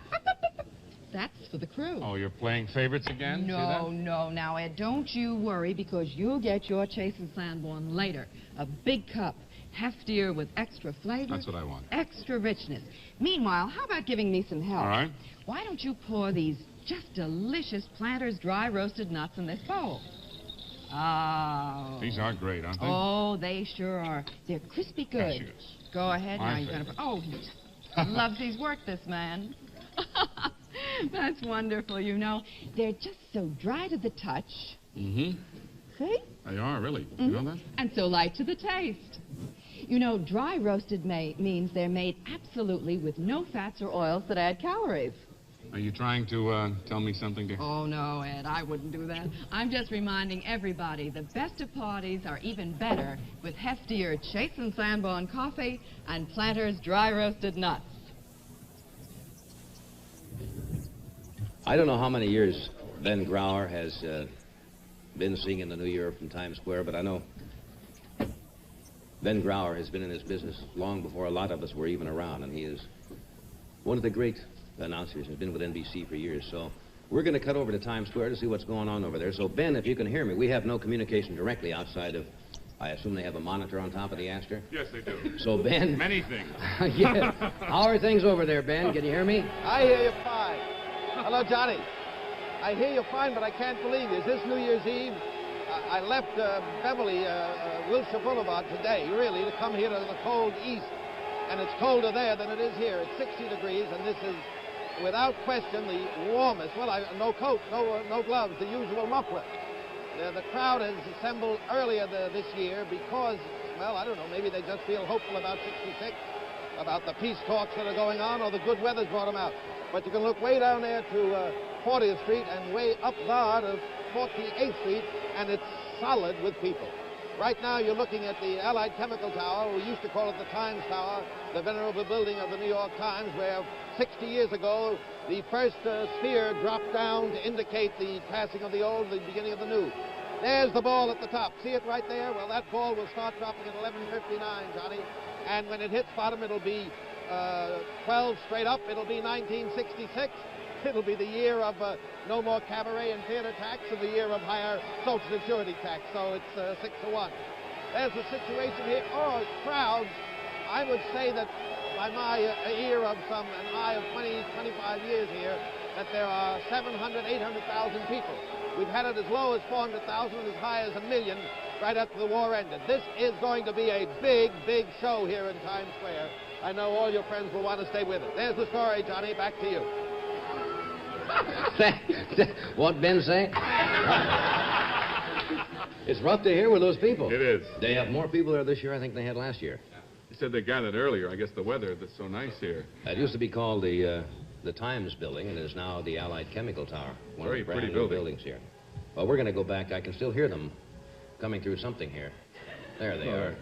That's for the crew. Oh, you're playing favorites again? No. Now, Ed, don't you worry, because you'll get your Chase and Sanborn later. A big cup, heftier with extra flavor. That's what I want. Extra richness. Meanwhile, how about giving me some help? All right. Why don't you pour these just delicious Planters dry roasted nuts in this bowl? Oh. These are great, aren't they? Oh, they sure are. They're crispy good. Cashews. Go ahead. My now you're going to... Oh, he just loves his work, this man. That's wonderful, you know. They're just so dry to the touch. Mm-hmm. See? They are, really. You know that? And so light to the taste. You know, dry roasted means they're made absolutely with no fats or oils that add calories. Are you trying to tell me something, dear? Oh, no, Ed, I wouldn't do that. I'm just reminding everybody the best of parties are even better with heftier Chase and Sanborn coffee and Planters dry roasted nuts. I don't know how many years Ben Grauer has been singing the New Year from Times Square, but I know Ben Grauer has been in this business long before a lot of us were even around, and he is one of the great announcers. He's been with NBC for years, so we're going to cut over to Times Square to see what's going on over there. So, Ben, if you can hear me, we have no communication directly outside of, I assume they have a monitor on top of the Astor? Yes, they do. So, Ben... Many things. Yeah. How are things over there, Ben? Can you hear me? I hear you fine. Hello, Johnny. I hear you fine, but I can't believe it. Is this New Year's Eve? I left Beverly, Wilshire Boulevard today, really, to come here to the cold east. And it's colder there than it is here. It's 60 degrees, and this is, without question, the warmest. Well, no coat, no gloves, the usual muffler. The crowd has assembled earlier this year because, well, I don't know, maybe they just feel hopeful about 66, about the peace talks that are going on, or the good weather's brought them out. But you can look way down there to 40th Street and way up there to 48th Street, and it's solid with people. Right now, you're looking at the Allied Chemical Tower. We used to call it the Times Tower, the venerable building of the New York Times, where 60 years ago, the first sphere dropped down to indicate the passing of the old, the beginning of the new. There's the ball at the top. See it right there? Well, that ball will start dropping at 11:59, Johnny. And when it hits bottom, it'll be 12 straight up. It'll be 1966. It'll be the year of no more cabaret and theater tax, and the year of higher Social Security tax. So it's 6-1. There's the situation here. Oh, crowds. I would say that by my ear of an eye of 20, 25 years here, that there are 700, 800,000 people. We've had it as low as 400,000 and as high as 1 million right after the war ended. This is going to be a big, big show here in Times Square. I know all your friends will want to stay with it. There's the story, Johnny. Back to you. What Ben say? It's rough to hear with those people. It is. They have more people there this year, I think, than they had last year. You said they gathered earlier. I guess the weather that's so nice here. It used to be called the Times Building, and is now the Allied Chemical Tower. One Very of the brand pretty new building. buildings here. Well, we're going to go back. I can still hear them coming through something here. There they are.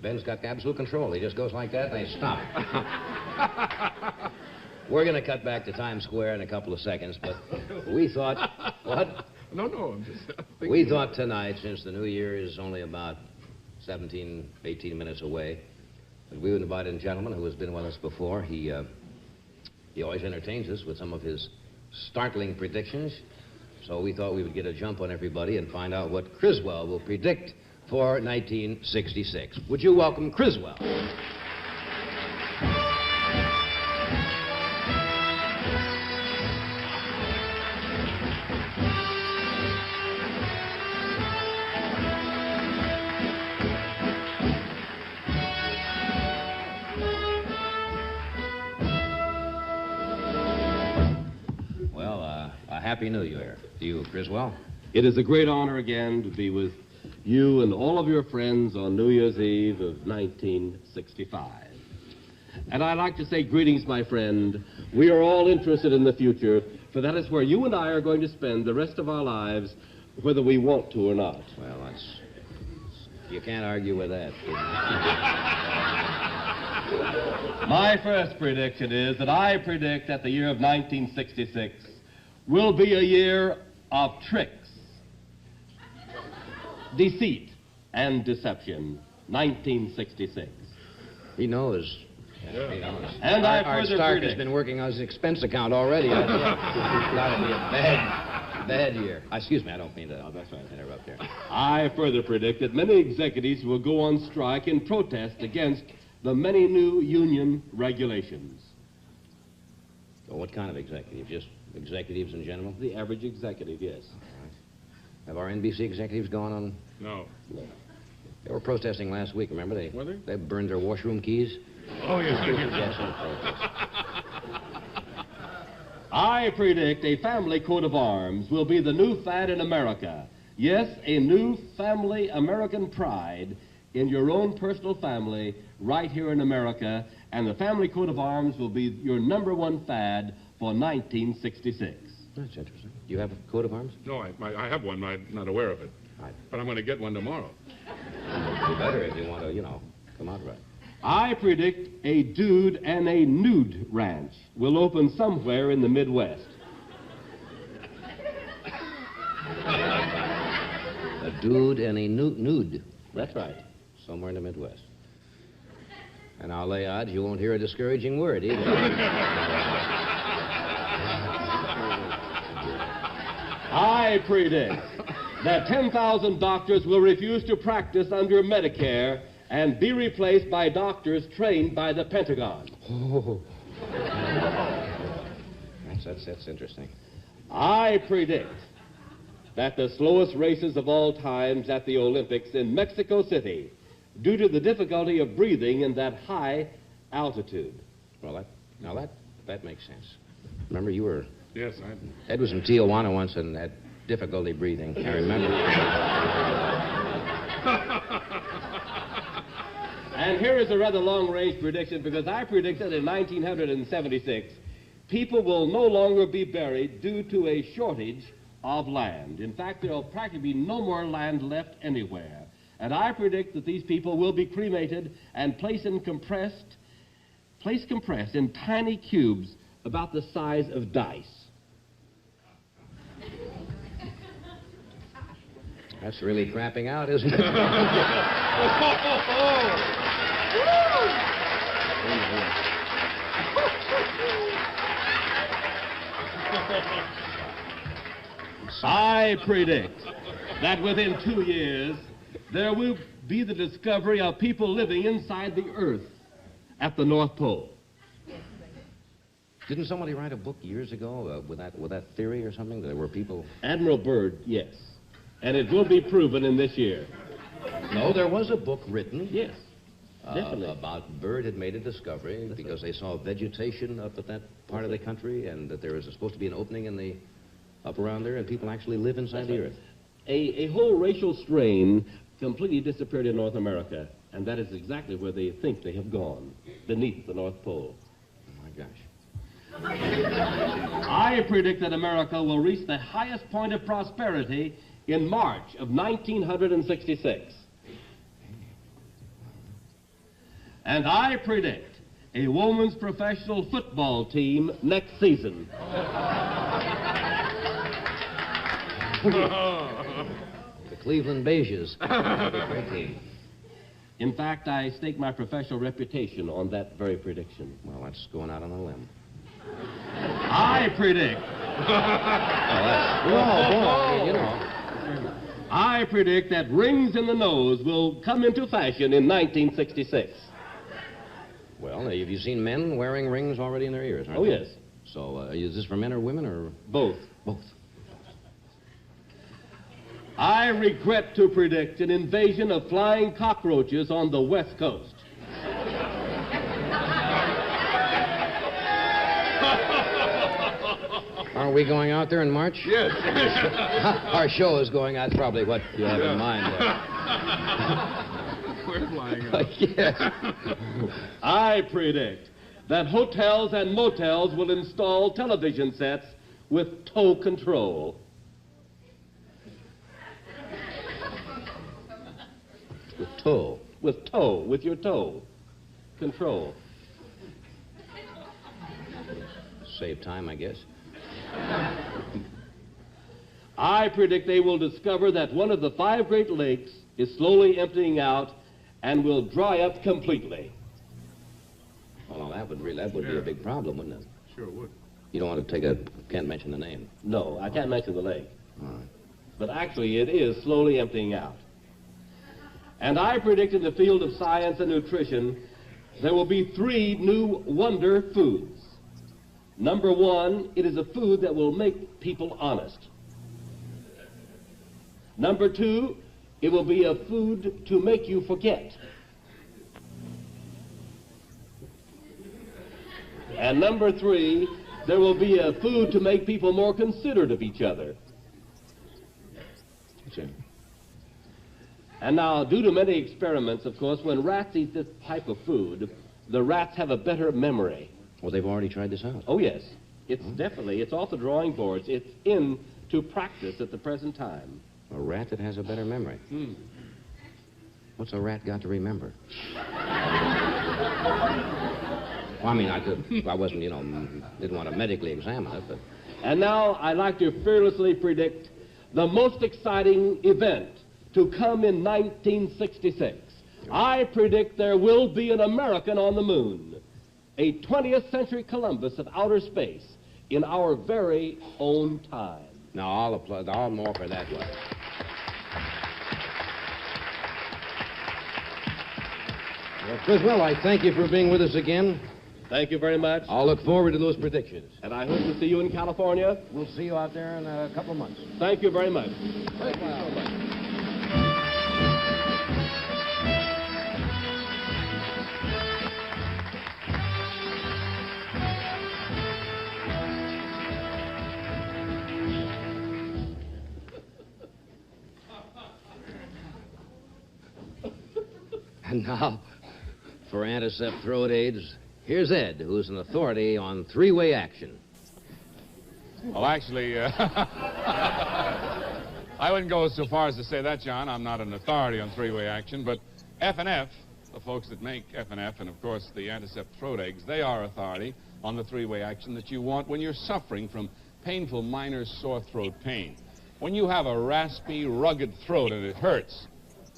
Ben's got absolute control. He just goes like that, and they stop. We're going to cut back to Times Square in a couple of seconds, but we thought... What? No, I'm just thinking. We thought tonight, since the New Year is only about 17, 18 minutes away, that we would invite a gentleman who has been with us before. He always entertains us with some of his startling predictions. So we thought we would get a jump on everybody and find out what Criswell will predict for 1966. Would you welcome Criswell? A Happy New Year to you, Griswold. It is a great honor again to be with you and all of your friends on New Year's Eve of 1965. And I'd like to say greetings, my friend. We are all interested in the future, for that is where you and I are going to spend the rest of our lives, whether we want to or not. Well, you can't argue with that. My first prediction is that I predict that the year of 1966 will be a year of tricks, deceit, and deception. 1966. He knows. Yeah, he knows. And Art Stark has been working on his expense account already. I think it's got to be a bad year. Excuse me, I don't mean to interrupt here. I further predict that many executives will go on strike in protest against the many new union regulations. Well, what kind of executives? Just executives in general? The average executive, yes. All right. Have our NBC executives gone on? No. They were protesting last week, remember? Were they? They burned their washroom keys. Oh, yes. I predict a family coat of arms will be the new fad in America. Yes, a new family American pride in your own personal family right here in America, and the family coat of arms will be your #1 fad for 1966. That's interesting. Do you have a coat of arms? No, I have one. I'm not aware of it. But I'm going to get one tomorrow. It'd be better if you want to, come out right. I predict a dude and a nude ranch will open somewhere in the Midwest. A dude and a nude. That's right. Somewhere in the Midwest. And I'll lay odds you won't hear a discouraging word either. I predict that 10,000 doctors will refuse to practice under Medicare and be replaced by doctors trained by the Pentagon. Oh. That's interesting. I predict that the slowest races of all times at the Olympics in Mexico City, due to the difficulty of breathing in that high altitude. Well, that makes sense. Remember, you were... Yes, Ed was in Tijuana once and had difficulty breathing. I remember. And here is a rather long-range prediction, because I predict that in 1976, people will no longer be buried due to a shortage of land. In fact, there will practically be no more land left anywhere. And I predict that these people will be cremated and placed compressed in tiny cubes about the size of dice. That's really crapping out, isn't it? I predict that within 2 years, there will be the discovery of people living inside the Earth at the North Pole. Didn't somebody write a book years ago with that theory or something? That there were people... Admiral Byrd, yes. And it will be proven in this year. No, there was a book written. Yes, definitely. About Byrd had made a discovery because they saw vegetation up at that part of the country and that there was supposed to be an opening in the... up around there, and people actually live inside the Earth. A whole racial strain completely disappeared in North America, and that is exactly where they think they have gone, beneath the North Pole. Oh, my gosh. I predict that America will reach the highest point of prosperity in March of 1966. And I predict a women's professional football team next season. The Cleveland Beiges. Great team. In fact, I stake my professional reputation on that very prediction. Well, that's going out on a limb. I predict. I predict that rings in the nose will come into fashion in 1966. Well, have you seen men wearing rings already in their ears? Oh, yes. So, is this for men or women or? Both. Both. I regret to predict an invasion of flying cockroaches on the West Coast. Aren't we going out there in March? Yes. Our show is going out. That's probably what you have in mind there. We're flying out. Yes. I predict that hotels and motels will install television sets with tow control. With toe. With toe, with your toe. Control. Save time, I guess. I predict they will discover that one of the 5 Great Lakes is slowly emptying out and will dry up completely. Well, that would be a big problem, wouldn't it? Sure would. You don't want to can't mention the name. No, I can't mention the lake. All right. But actually, it is slowly emptying out. And I predict in the field of science and nutrition, there will be 3 new wonder foods. Number 1, it is a food that will make people honest. Number 2, it will be a food to make you forget. And number 3, there will be a food to make people more considerate of each other. Sure. And now, due to many experiments, of course, when rats eat this type of food, the rats have a better memory. Well, they've already tried this out. Oh, yes. It's off the drawing boards. It's into practice at the present time. A rat that has a better memory. What's a rat got to remember? Well, I mean, I wasn't, didn't want to medically examine it, but... And now I'd like to fearlessly predict the most exciting event to come in 1966. I predict there will be an American on the moon. A 20th century Columbus of outer space in our very own time. Now, I'll applaud. I'll more for that one. Well, Criswell, I thank you for being with us again. Thank you very much. I'll look forward to those predictions. And I hope to see you in California. We'll see you out there in a couple of months. Thank you very much. Thank you so much. And now, for antiseptic throat aids, here's Ed, who's an authority on 3-way action. Well, actually, I wouldn't go so far as to say that, John. I'm not an authority on 3-way action, but F&F, the folks that make F&F, and of course the antiseptic throat aids, they are authority on the 3-way action that you want when you're suffering from painful minor sore throat pain. When you have a raspy, rugged throat and it hurts,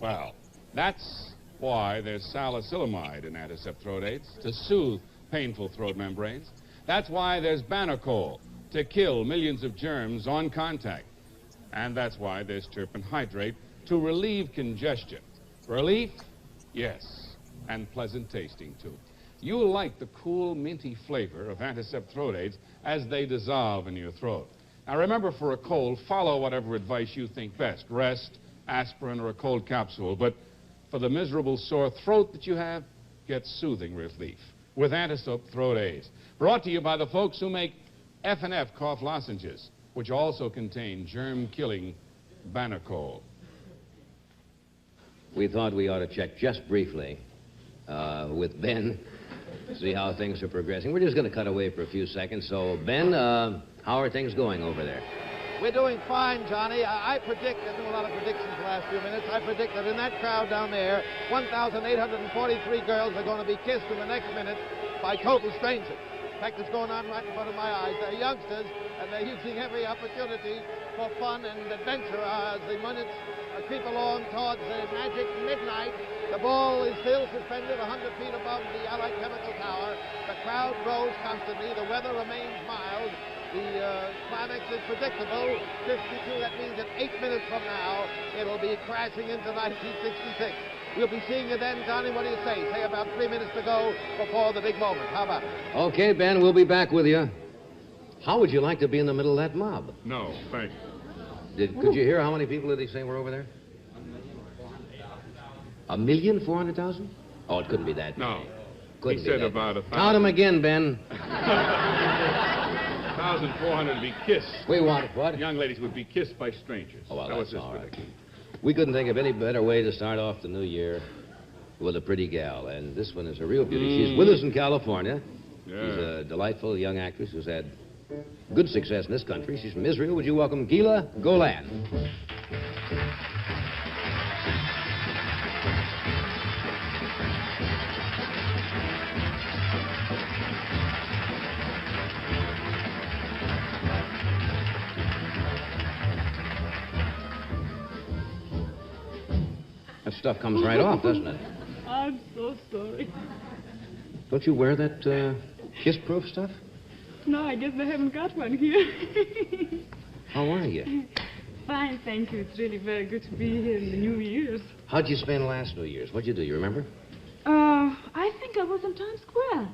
well, that's why there's salicylamide in antiseptic throat aids, to soothe painful throat membranes. That's why there's Banacol, to kill millions of germs on contact. And that's why there's terpene hydrate, to relieve congestion. Relief? Yes. And pleasant tasting, too. You'll like the cool, minty flavor of antiseptic throat aids as they dissolve in your throat. Now, remember, for a cold, follow whatever advice you think best. Rest, aspirin, or a cold capsule. But for the miserable sore throat that you have, get soothing relief with antiseptic throat aids. Brought to you by the folks who make F&F cough lozenges, which also contain germ-killing Banacol. We thought we ought to check just briefly with Ben, see how things are progressing. We're just going to cut away for a few seconds. So, Ben, how are things going over there? We're doing fine, Johnny. I predict, there's been a lot of predictions the last few minutes. I predict that in that crowd down there, 1,843 girls are going to be kissed in the next minute by total strangers. In fact, it's going on right in front of my eyes. They're youngsters, and they're using every opportunity for fun and adventure as the minutes creep along towards the magic midnight. The ball is still suspended 100 feet above the Allied Chemical Tower. The crowd grows constantly. The weather remains mild. The climax is predictable. 52, that means in 8 minutes from now, it'll be crashing into 1966. We'll be seeing you then, Johnny. What do you say? Say about 3 minutes to go before the big moment. How about it? Okay, Ben, we'll be back with you. How would you like to be in the middle of that mob? No, thank you. Could you hear how many people did he say were over there? 1,400,000? Oh, it couldn't be that. No. Couldn't He be said that. about 1,000. Count them again, Ben. 1,000 1,400 to be kissed. We want what? Young ladies would be kissed by strangers. Oh, well, that was that's his all right. prediction. We couldn't think of any better way to start off the new year with a pretty gal. And this one is a real beauty. She's with us in California. Yeah. She's a delightful young actress who's had good success in this country. She's from Israel. Would you welcome Gila Golan? That stuff comes right off, doesn't it? I'm so sorry. Don't you wear that kiss-proof stuff? No, I guess they haven't got one here. How are you? Fine, thank you. It's really very good to be here in the New Year's. How'd you spend last New Year's? What'd you do? You remember? I think I was in Times Square.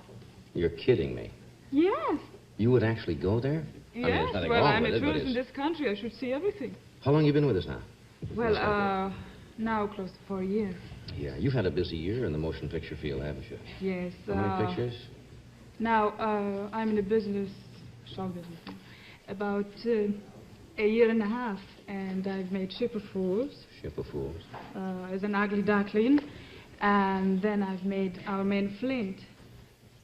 You're kidding me. Yes. You would actually go there? I mean, Yes. there's nothing Well, wrong I'm with a it, but tourist in it's... this country. I should see everything. How long you been with us now? Well, now close to 4 years. Yeah, you've had a busy year in the motion picture field, haven't you? Yes. How many pictures? Now, I'm in the business, show business, about a year and a half, and I've made Ship of Fools. Ship of Fools. As an ugly duckling, and then I've made Our Man Flint,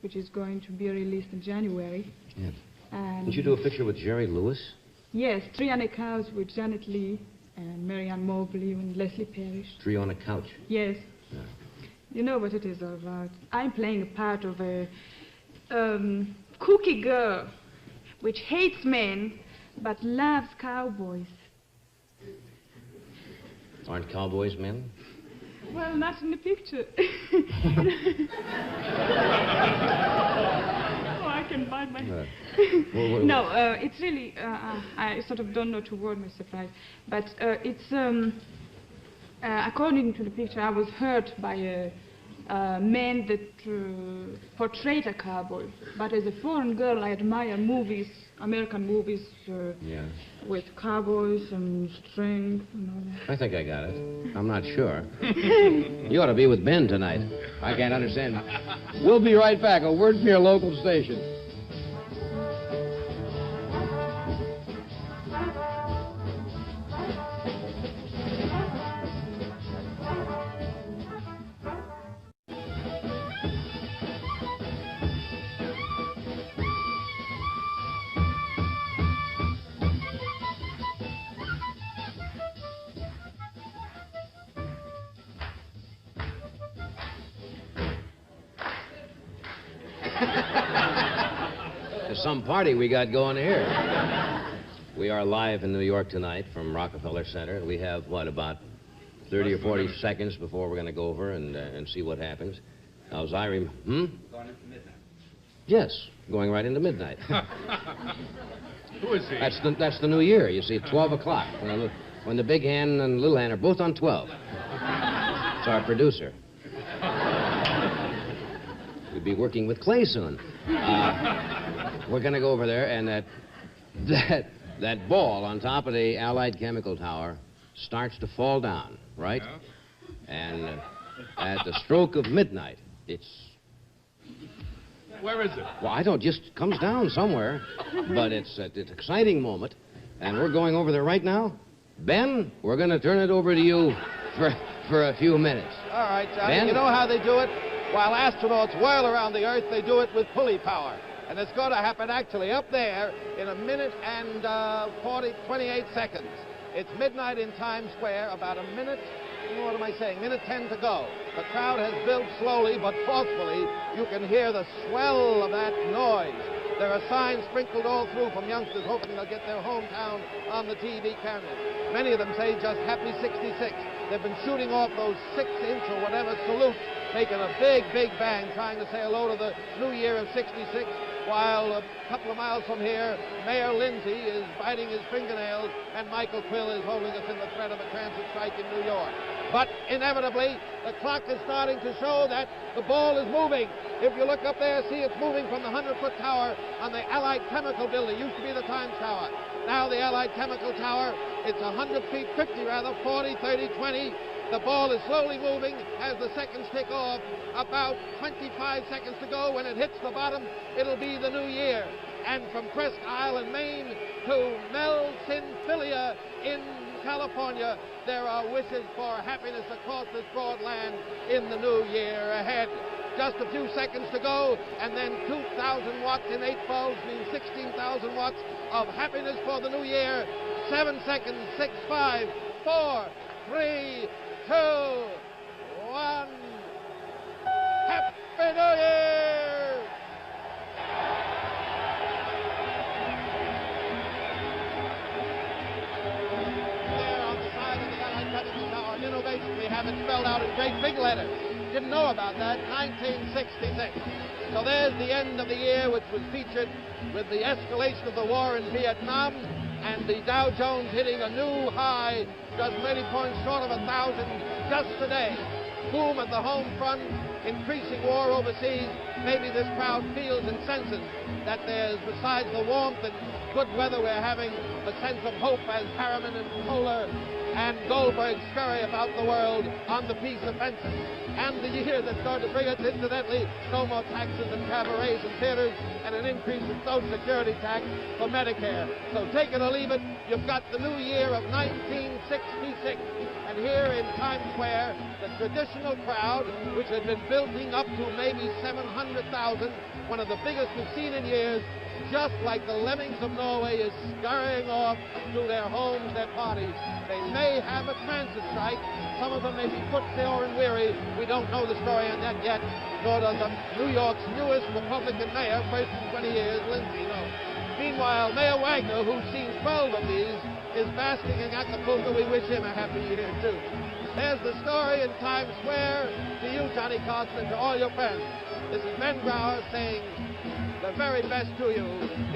which is going to be released in January. Yeah. And Didn't you do a picture with Jerry Lewis? Yes, 3 on a Couch with Janet Leigh and Marianne Mobley and Leslie Parrish. 3 on a Couch. Yes. Yeah. You know what it is all about. I'm playing a part of a cookie girl which hates men but loves cowboys. Aren't cowboys men? Well, not in the picture. Oh, I can bite my head. No, it's really, I sort of don't know to word my surprise. But it's, according to the picture, I was hurt by a man that portrayed a cowboy. But as a foreign girl, I admire movies, American movies, with cowboys and strength and all that. I think I got it. I'm not sure. You ought to be with Ben tonight. I can't understand. We'll be right back. A word from your local station. There's some party we got going here. We are live in New York tonight from Rockefeller Center. We have, what, about 30 or 40 seconds before we're going to go over and see what happens. Now, as I remember... Going into midnight. Yes, going right into midnight. Who is he? That's the new year, you see, 12 o'clock. When the big hand and little hand are both on 12. It's our producer. We'll be working with Clay soon. We're going to go over there, and that ball on top of the Allied Chemical Tower starts to fall down, right? Yeah. And at the stroke of midnight, it's... Where is it? Well, I don't, just comes down somewhere. But it's an exciting moment, and we're going over there right now. Ben, we're going to turn it over to you for a few minutes. All right, Johnny. Ben? You know how they do it? While astronauts whirl around the Earth, they do it with pulley power. And it's going to happen actually up there in 1 minute and 28 seconds. It's midnight in Times Square, about 1 minute, what am I saying, minute 10 to go. The crowd has built slowly but forcefully. You can hear the swell of that noise. There are signs sprinkled all through from youngsters hoping they'll get their hometown on the TV cameras. Many of them say just happy 66. They've been shooting off those 6-inch or whatever salutes, making a big, big bang, trying to say hello to the new year of 66, while a couple of miles from here, Mayor Lindsay is biting his fingernails, and Michael Quill is holding us in the threat of a transit strike in New York. But inevitably, the clock is starting to show that the ball is moving. If you look up there, see it's moving from the 100-foot tower on the Allied Chemical Building. Used to be the Times Tower. Now the Allied Chemical Tower, it's 100 feet, 50 rather, 40, 30, 20. The ball is slowly moving as the seconds tick off. About 25 seconds to go. When it hits the bottom, it'll be the new year. And from Presque Isle in Maine to Mel Sinfilia in California, there are wishes for happiness across this broad land in the new year ahead. Just a few seconds to go, and then 2,000 watts in 8 bulbs means 16,000 watts of happiness for the new year. 7 seconds, 6, 5, 4, 3, 2, 1. Happy New Year! There on the side of the Allied Cutting Tower, innovation, we have it spelled out in great big letters. Didn't know about that, 1966. So there's the end of the year, which was featured with the escalation of the war in Vietnam and the Dow Jones hitting a new high, just 30 points short of 1,000 just today. Boom at the home front, increasing war overseas. Maybe this crowd feels and senses that there's, besides the warmth and good weather we're having, a sense of hope as Harriman and Kohler and Goldberg scurry about the world on the peace offensive. And the year that's going to bring us, incidentally, no more taxes and cabarets and theaters and an increase in Social Security tax for Medicare. So take it or leave it, you've got the new year of 1966. And here in Times Square, the traditional crowd, which had been building up to maybe 700,000, one of the biggest we've seen in years, just like the lemmings of Norway, is scurrying off to their homes, their parties. They may have a transit strike. Some of them may be footsore and weary. We don't know the story on that yet, nor does New York's newest Republican mayor, first in 20 years, Lindsay, know. Meanwhile, Mayor Wagner, who's seen 12 of these, is basking in Acapulco. We wish him a happy year, too. There's the story in Times Square. To you, Johnny Carson, and to all your friends. This is Ben Brower saying the very best to you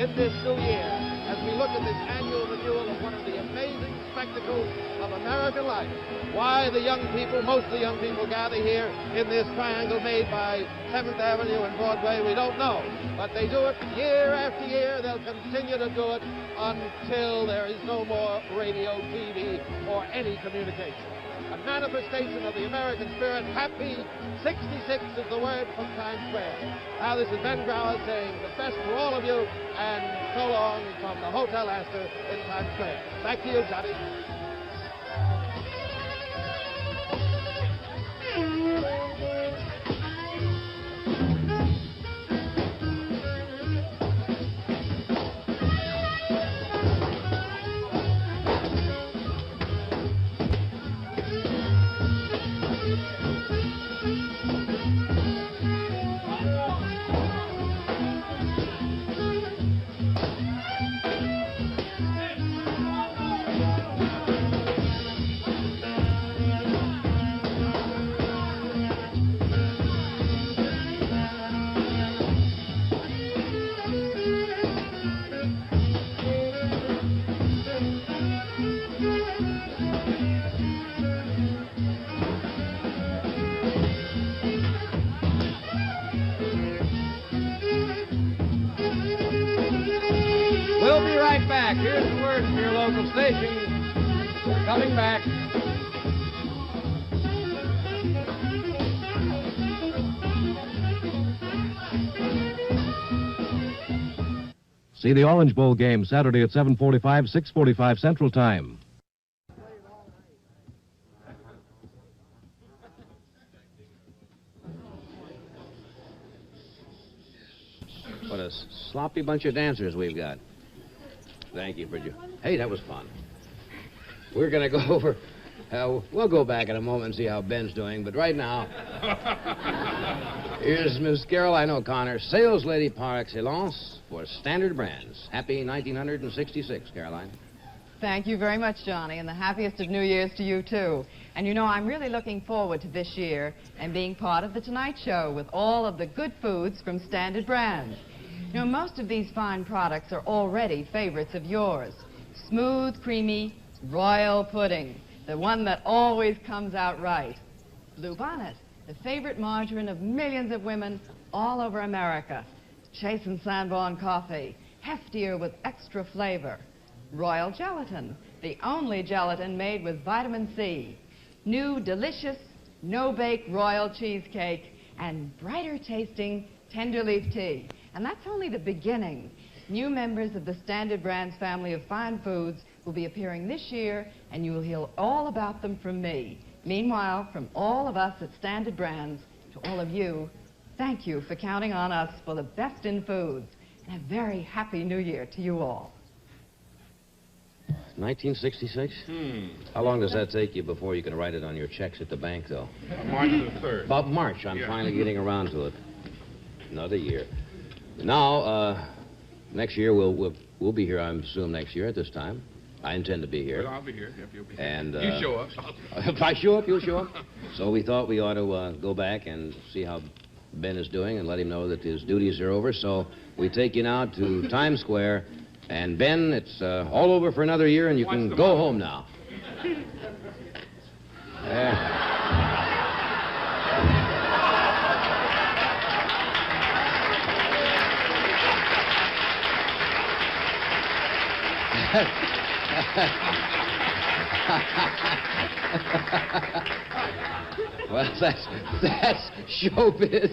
in this new year as we look at this annual renewal of one of the amazing spectacles of American life. Why the young people, most of the young people, gather here in this triangle made by 7th Avenue and Broadway, we don't know. But they do it year after year. They'll continue to do it until there is no more radio, TV, or any communication. A manifestation of the American spirit. Happy 66 is the word from Times Square. Now this is Ben Brower saying the best to all of you, and so long from the Hotel Astor in Times Square. Back to you, Johnny. We'll be right back. Here's the word from your local station. We're coming back. See the Orange Bowl game Saturday at 7:45, 6:45 Central Time. What a sloppy bunch of dancers we've got. Thank you, Bridget. Hey, that was fun. We're going to go over... we'll go back in a moment and see how Ben's doing, but right now... here's Miss Caroline O'Connor, sales lady par excellence for Standard Brands. Happy 1966, Caroline. Thank you very much, Johnny, and the happiest of New Years to you, too. And you know, I'm really looking forward to this year and being part of The Tonight Show with all of the good foods from Standard Brands. You know, most of these fine products are already favorites of yours. Smooth, creamy, royal pudding, the one that always comes out right. Blue Bonnet, the favorite margarine of millions of women all over America. Chase and Sanborn coffee, heftier with extra flavor. Royal Gelatin, the only gelatin made with vitamin C. New, delicious, no-bake royal cheesecake, and brighter tasting tender leaf tea. And that's only the beginning. new members of the Standard Brands family of fine foods will be appearing this year, and you will hear all about them from me. Meanwhile, from all of us at Standard Brands, to all of you, thank you for counting on us for the best in foods. And a very happy New Year to you all. 1966? How long does that take you before you can write it on your checks at the bank, though? March the 3rd. About March. I'm finally getting around to it. Another year. Now, next year, we'll be here, I assume, next year at this time. I intend to be here. Well, I'll be here. Yep, you'll be here. And, you show up. If I show up, you'll show up. So we thought we ought to go back and see how Ben is doing and let him know that his duties are over. So we take you now to Times Square. And, Ben, it's all over for another year, and you can go home now. There. Well, that's showbiz.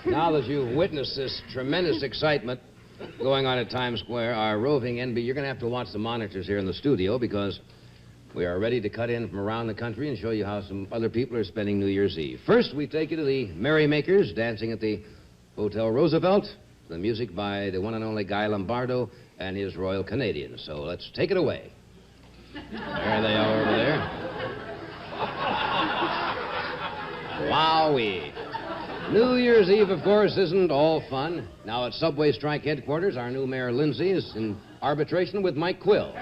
Now that you've witnessed this tremendous excitement going on at Times Square, our roving NB, you're going to have to watch the monitors here in the studio because we are ready to cut in from around the country and show you how some other people are spending New Year's Eve. First, we take you to the Merrymakers dancing at the Hotel Roosevelt. The music by the one and only Guy Lombardo and his Royal Canadians. So let's take it away. There they are over there. Wowee. New Year's Eve, of course, isn't all fun. Now at Subway Strike headquarters, our new Mayor Lindsay is in arbitration with Mike Quill.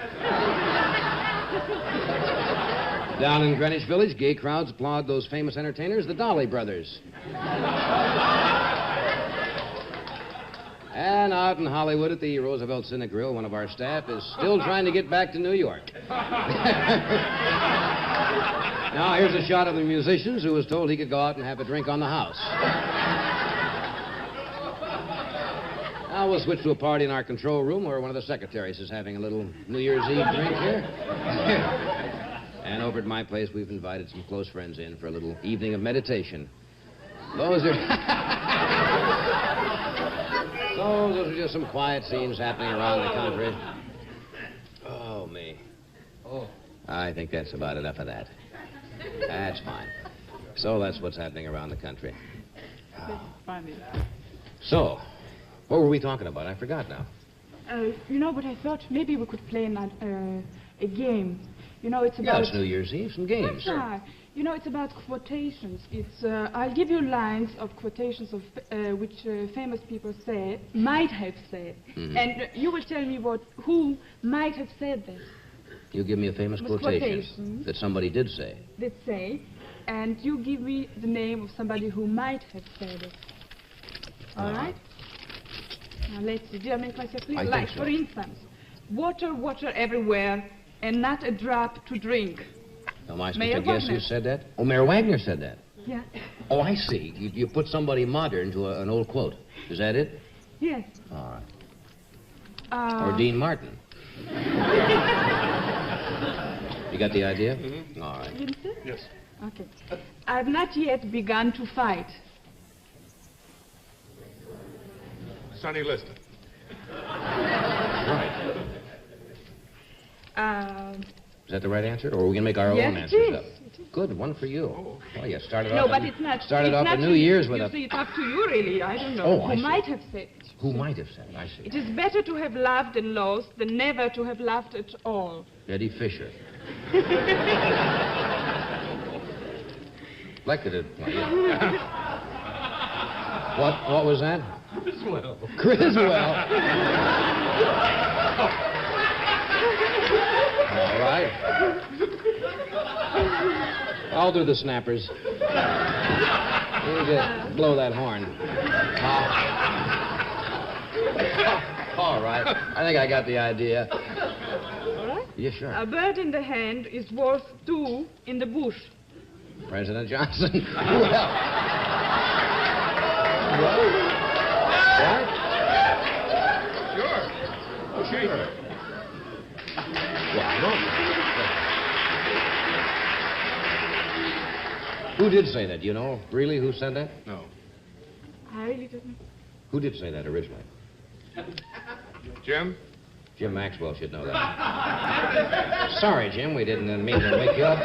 Down in Greenwich Village, gay crowds applaud those famous entertainers, the Dolly Brothers. And out in Hollywood at the Roosevelt Cine Grill, one of our staff is still trying to get back to New York. Now, here's a shot of the musicians who was told he could go out and have a drink on the house. Now we'll switch to a party in our control room where one of the secretaries is having a little New Year's Eve drink here. And over at my place, we've invited some close friends in for a little evening of meditation. Those are just some quiet scenes happening around the country. Oh, me. Oh. I think that's about enough of that. That's fine. So that's what's happening around the country. So, what were we talking about? I forgot now. But I thought maybe we could play a game. It's about... Yeah, it's New Year's Eve, some games. That's right. It's about quotations. I'll give you lines of quotations of which famous people might have said. Mm-hmm. And you will tell me who might have said that. You give me a famous quotation that somebody did say. And you give me the name of somebody who might have said it. All right? Now, let's see. Did I make myself clear? Like, for instance, water, water everywhere, and not a drop to drink. Am I supposed to guess who said that? Oh, Mayor Wagner said that. Yeah. Oh, I see. You put somebody modern to an old quote. Is that it? Yes. All right. Or Dean Martin. You got the idea? Mm-hmm. All right. Yes. Okay. I've not yet begun to fight. Sonny Liston. Right. Is that the right answer, or are we going to make our own answers up? Good, one for you. Oh, well, you started off. No, but it's not. Started off the New Year's with a. See, it's up to you, really. I don't know. Oh, I see. Who might have said it? Who might have said it? I see. It is better to have laughed and lost than never to have laughed at all. Eddie Fisher. Elected it. What was that? Criswell. Criswell. All right. I'll do the snappers. You just blow that horn. All right. I think I got the idea. All right? Yeah, sure. A bird in the hand is worth two in the bush. President Johnson. What? Sure. Sure. Well, who did say that? You know really who said that? No. I really don't know. Who did say that originally? Jim? Jim Maxwell should know that. Sorry, Jim, we didn't mean to wake you up.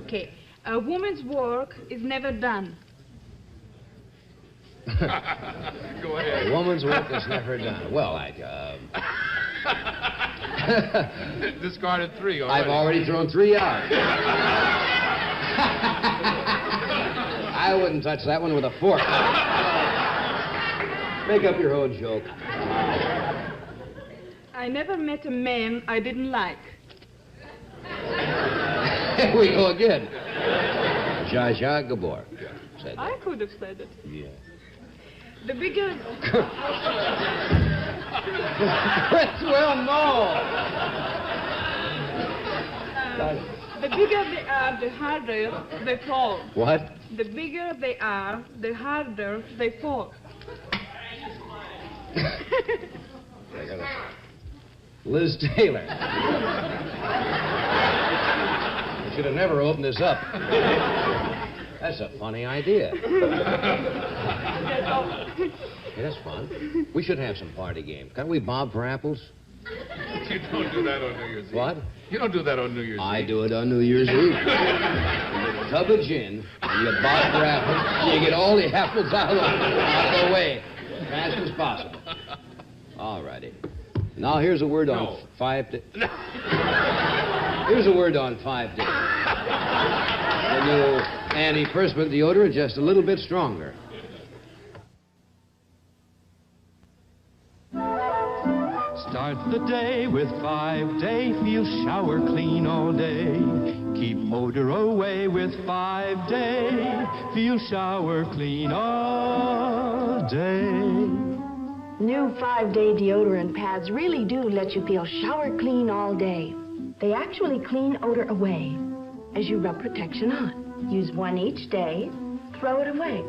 Okay. A woman's work is never done. Go ahead. A woman's work is never done. Well, Discarded 3 already. I've already thrown 3 out. I wouldn't touch that one with a fork. Make up your own joke. I never met a man I didn't like. Here we go again. Zsa Zsa Gabor said that. I could have said it. Yeah. The bigger... Well, no. The bigger they are, the harder they fall. What? The bigger they are, the harder they fall. Liz Taylor. You should have never opened this up. That's a funny idea. Hey, that's fun. We should have some party games. Can't we bob for apples? You don't do that on New Year's Eve. What? You don't do that on New Year's Eve. I do it on New Year's Eve. You get a tub of gin, and you bob for apples, and you get all the apples out of the way as fast as possible. All righty. Now here's a word on 5 days. Here's a word on 5 days. The new antiperspirant deodorant, just a little bit stronger. Start the day with 5-day. Feel shower clean all day. Keep odor away with 5-day. Feel shower clean all day. New 5-day deodorant pads really do let you feel shower clean all day. They actually clean odor away as you rub protection on. Use one each day, throw it away.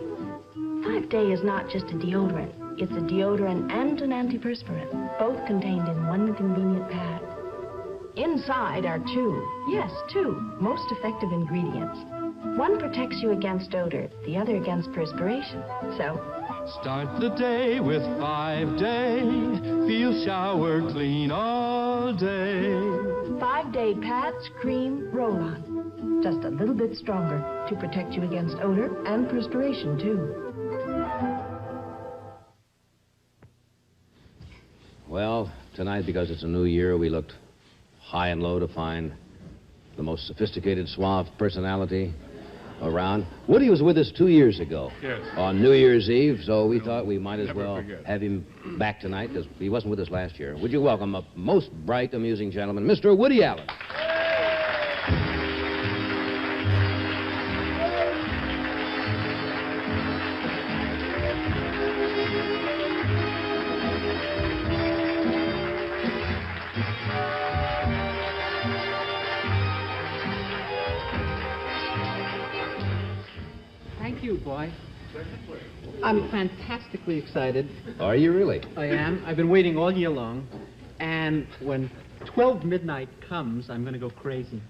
5-day is not just a deodorant. It's a deodorant and an antiperspirant, both contained in one convenient pad. Inside are 2, yes, 2 most effective ingredients. One protects you against odor, the other against perspiration. So, start the day with 5-day. Feel shower clean all day. 5-day pads, cream, roll-on. Just a little bit stronger to protect you against odor and perspiration, too. Well, tonight, because it's a new year, we looked high and low to find the most sophisticated, suave personality around. Woody was with us 2 years ago. Yes. On New Year's Eve, so we thought we might as well have him back tonight because he wasn't with us last year. Would you welcome a most bright, amusing gentleman, Mr. Woody Allen? Thank you, boy. I'm fantastically excited. Are you really? I am. I've been waiting all year long. And when 12 midnight comes, I'm going to go crazy.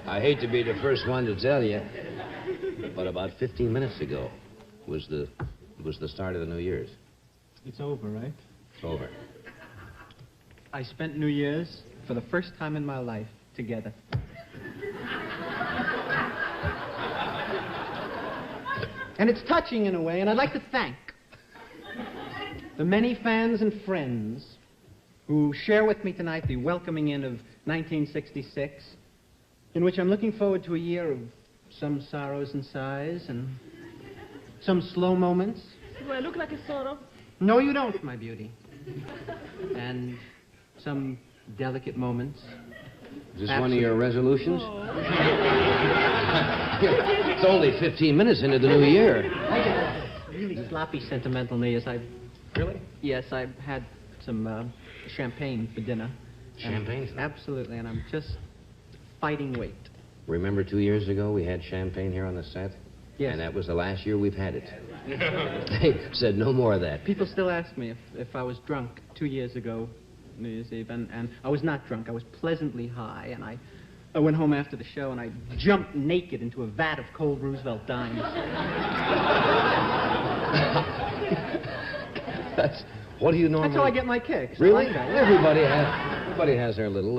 I hate to be the first one to tell you, but about 15 minutes ago was the start of the New Year's. It's over, right? It's over. I spent New Year's for the first time in my life together. And it's touching in a way, and I'd like to thank the many fans and friends who share with me tonight the welcoming in of 1966, in which I'm looking forward to a year of some sorrows and sighs and some slow moments. Do I look like a sorrow? No, you don't, my beauty. And some delicate moments. Is this one of your resolutions? It's only 15 minutes into the new year. Really sloppy, sentimental New Year's. Really? Yes, I've had some champagne for dinner. Champagne? Absolutely, and I'm just fighting weight. Remember 2 years ago we had champagne here on the set? Yes. And that was the last year we've had it. They said no more of that. People still ask me if I was drunk 2 years ago, New Year's Eve, and I was not drunk. I was pleasantly high, and I I went home after the show and I jumped naked into a vat of cold Roosevelt dimes. What do you normally... That's how I get my kicks. Really? I like that. Everybody has their little,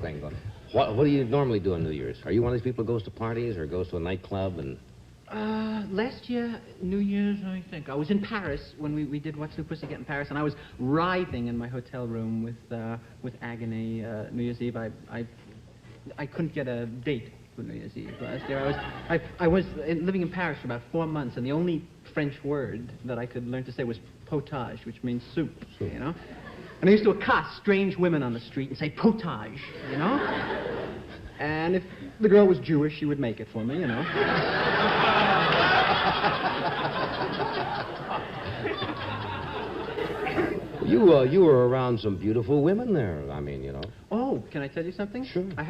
thing going. What do you normally do on New Year's? Are you one of these people who goes to parties or goes to a nightclub and... Last year, New Year's, I think, I was in Paris when we did What's New Pussycat in Paris, and I was writhing in my hotel room with agony. New Year's Eve, I couldn't get a date for New Year's Eve last year. I was living in Paris for about 4 months, and the only French word that I could learn to say was potage, which means soup. You know? And I used to accost strange women on the street and say potage, you know? And if the girl was Jewish, she would make it for me, you know? You were around some beautiful women there. I mean, you know. Oh, can I tell you something? Sure. I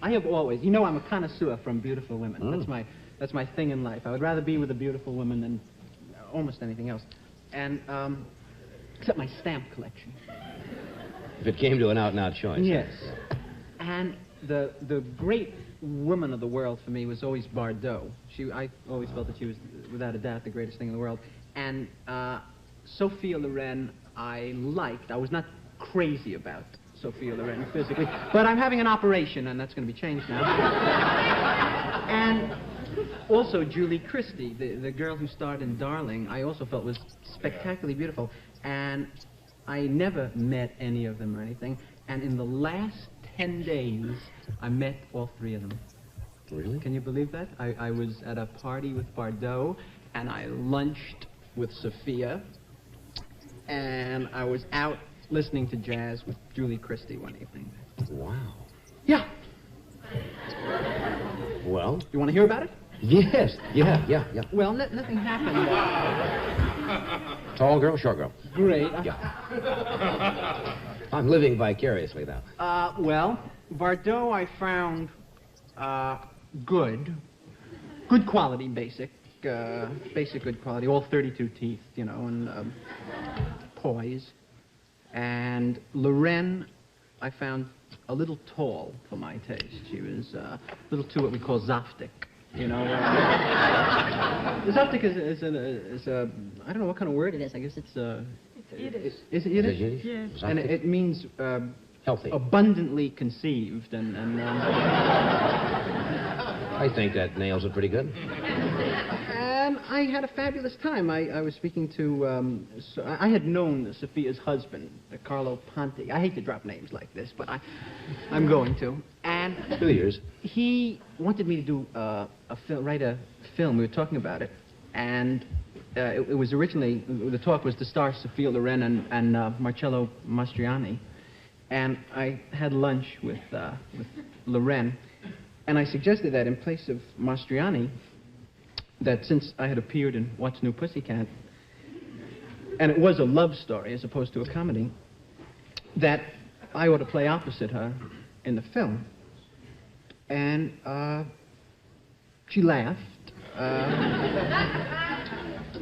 have always, you know, I'm a connoisseur from beautiful women. Mm. That's my thing in life. I would rather be with a beautiful woman than almost anything else. And, except my stamp collection. If it came to an out-and-out choice. Yes. And the great woman of the world for me was always Bardot. I always felt that she was, without a doubt, the greatest thing in the world. And Sophia Loren I liked. I was not crazy about Sophia Loren physically, but I'm having an operation, and that's going to be changed now. And also Julie Christie, the girl who starred in Darling, I also felt was spectacularly beautiful. And I never met any of them or anything. And in the last 10 days, I met all 3 of them. Really? Can you believe that? I was at a party with Bardot, and I lunched with Sophia, and I was out listening to jazz with Julie Christie one evening. Wow. Yeah. Well? You want to hear about it? Yes. Yeah. Well, nothing happened. Tall girl, short girl? Great. Yeah. I'm living vicariously now. Well, Bardot I found good quality, basic good quality, all 32 teeth, you know, and poise. And Loren I found a little tall for my taste. She was a little too what we call zaftig, you know. Zaftig is a, I don't know what kind of word it is. I guess it's Yiddish. Is it Yiddish? Yes. And it means healthy, abundantly conceived, and I think that nails it pretty good. And I had a fabulous time. I was speaking to, I had known Sophia's husband, Carlo Ponti. I hate to drop names like this, but I'm going to. And 2 years. He wanted me to do write a film. We were talking about it, and it was originally, the talk was to star Sophia Loren and Marcello Mastroianni. And I had lunch with Loren, and I suggested that in place of Mastroianni, that since I had appeared in What's New Pussycat, and it was a love story as opposed to a comedy, that I ought to play opposite her in the film. And she laughed.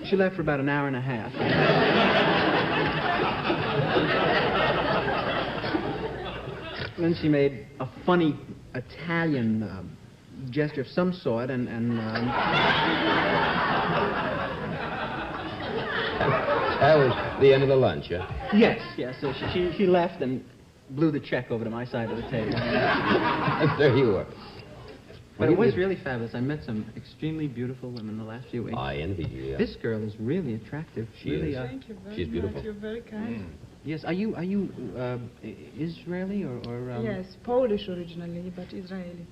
She laughed for about an hour and a half. And then she made a funny Italian gesture of some sort, and that was the end of the lunch, huh? Yes. So she left and blew the check over to my side of the table. There you were. But it was really fabulous. I met some extremely beautiful women the last few weeks. I envy you. Yeah. This girl is really attractive. She really, is. Thank you very She's beautiful. much. You're very kind. Yes. Are you Israeli or Yes, Polish originally, but Israeli.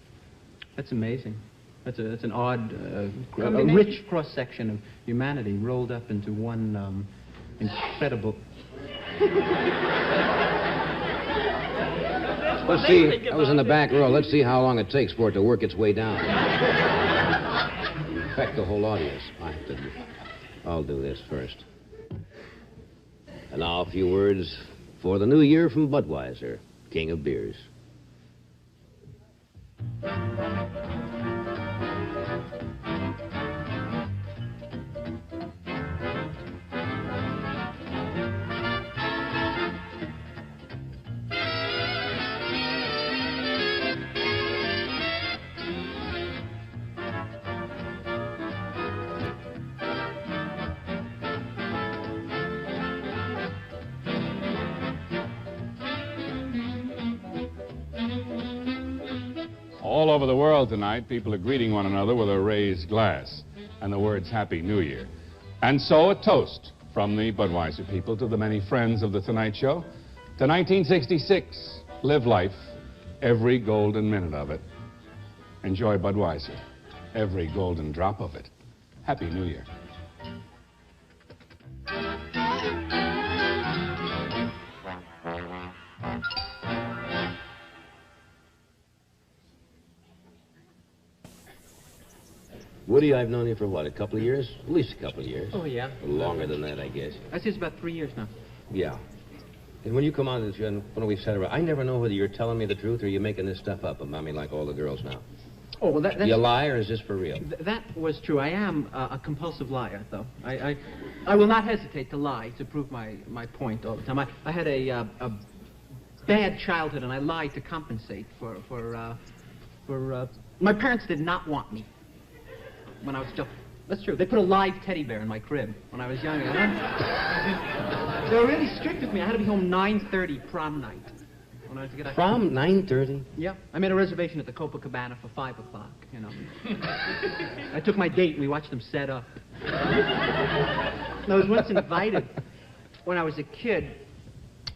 That's amazing. That's an odd, a rich cross section of humanity rolled up into one incredible. Let's see. I was in the back row. Let's see how long it takes for it to work its way down. Affect the whole audience. I'll do this first. And now a few words for the new year from Budweiser, King of Beers. over the world tonight, people are greeting one another with a raised glass and the words Happy New Year. And so a toast from the Budweiser people to the many friends of The Tonight Show. To 1966, live life, every golden minute of it. Enjoy Budweiser, every golden drop of it. Happy New Year. Woody, I've known you for what, a couple of years? At least a couple of years. Oh, yeah. A little longer than that, I guess. I say it's about 3 years now. Yeah. And when you come on this, when we sat around, I never know whether you're telling me the truth or you're making this stuff up about me like all the girls now. Oh, well, that's... You lie, or is this for real? That was true. I am a compulsive liar, though. I will not hesitate to lie to prove my point all the time. I had a bad childhood, and I lied to compensate for my parents did not want me when I was still... That's true. They put a live teddy bear in my crib when I was young. They were really strict with me. I had to be home 9:30 prom night. When I was a kid. Prom, 9:30? Yeah. I made a reservation at the Copacabana for 5 o'clock, you know. I took my date and we watched them set up. I was once invited, when I was a kid,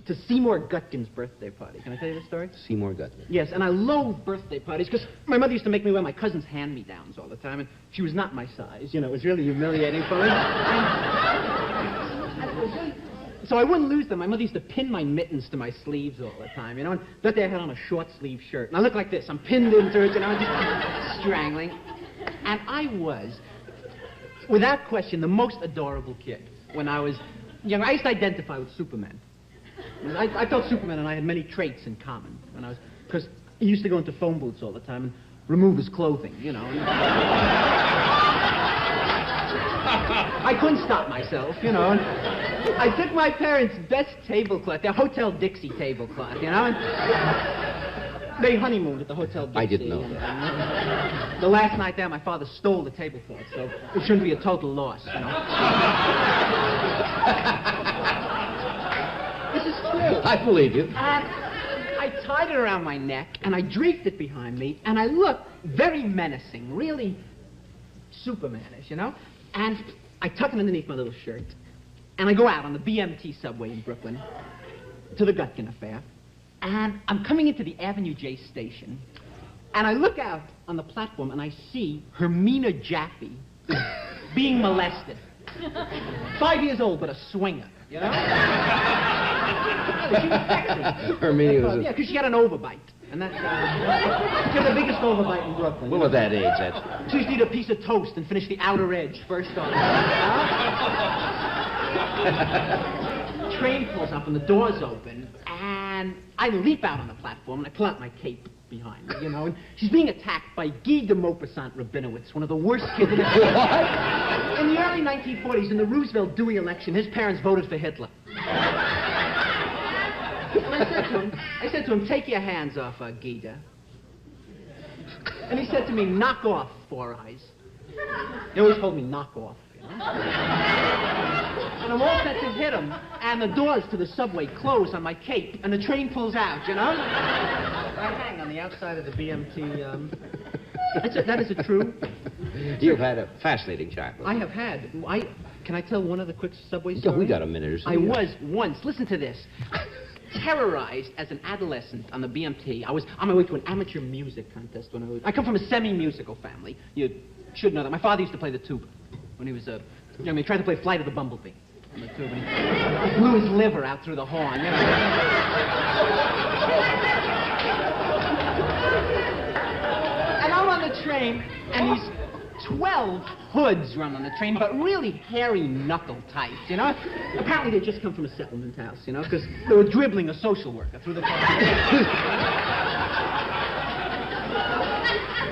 to Seymour Gutkin's birthday party. Can I tell you the story? Seymour Gutkin. Yes, and I loathe birthday parties because my mother used to make me wear my cousin's hand-me-downs all the time, and she was not my size. You know, it was really humiliating for me. So I wouldn't lose them. My mother used to pin my mittens to my sleeves all the time, you know, and that day I had on a short-sleeve shirt. And I looked like this. I'm pinned into it, you know, just strangling. And I was, without question, the most adorable kid when I was young. I used to identify with Superman. I felt Superman and I had many traits in common when I was, because he used to go into phone booths all the time and remove his clothing, you know. I couldn't stop myself, you know. And I took my parents' best tablecloth, their Hotel Dixie tablecloth, you know, and they honeymooned at the Hotel Dixie. I didn't know that. And, the last night there, my father stole the tablecloth, so it shouldn't be a total loss, you know. This is true. I believe you. And I tied it around my neck, and I draped it behind me, and I looked very menacing, really Supermanish, you know? And I tuck it underneath my little shirt, and I go out on the BMT subway in Brooklyn to the Gutkin affair, and I'm coming into the Avenue J station, and I look out on the platform, and I see Hermina Jaffe being molested. 5 years old, but a swinger, you know? She was sexy. Hermina was yeah, because she had an overbite. And that's, she had the biggest overbite in Brooklyn. Well, at that age, that's... She used to eat a piece of toast and finish the outer edge first on. Train pulls up and the doors open, and I leap out on the platform and I pull out my cape behind me, you know, and she's being attacked by Guy de Maupassant Rabinowitz, one of the worst kids in the In the early 1940s, in the Roosevelt Dewey election, his parents voted for Hitler. And I said to him, take your hands off her, Guida. And he said to me, knock off, Four Eyes. He always told me, knock off, you know? And I'm all set to hit him, and the doors to the subway close on my cape, and the train pulls out, you know? I hang on the outside of the BMT, that is a true... You've had a fascinating childhood. I have had. Can I tell one of the quick subway stories? Yeah, we got a minute or so. I was once, listen to this, terrorized as an adolescent on the BMT. I was on my way to an amateur music contest when I come from a semi-musical family. You should know that. My father used to play the tuba when he was he tried to play Flight of the Bumblebee on the tuba. He blew his liver out through the horn, you know. And I'm on the train, and these 12 hoods run on the train, but really hairy knuckle types, you know? Apparently they'd just come from a settlement house, you know, because they were dribbling a social worker through the car.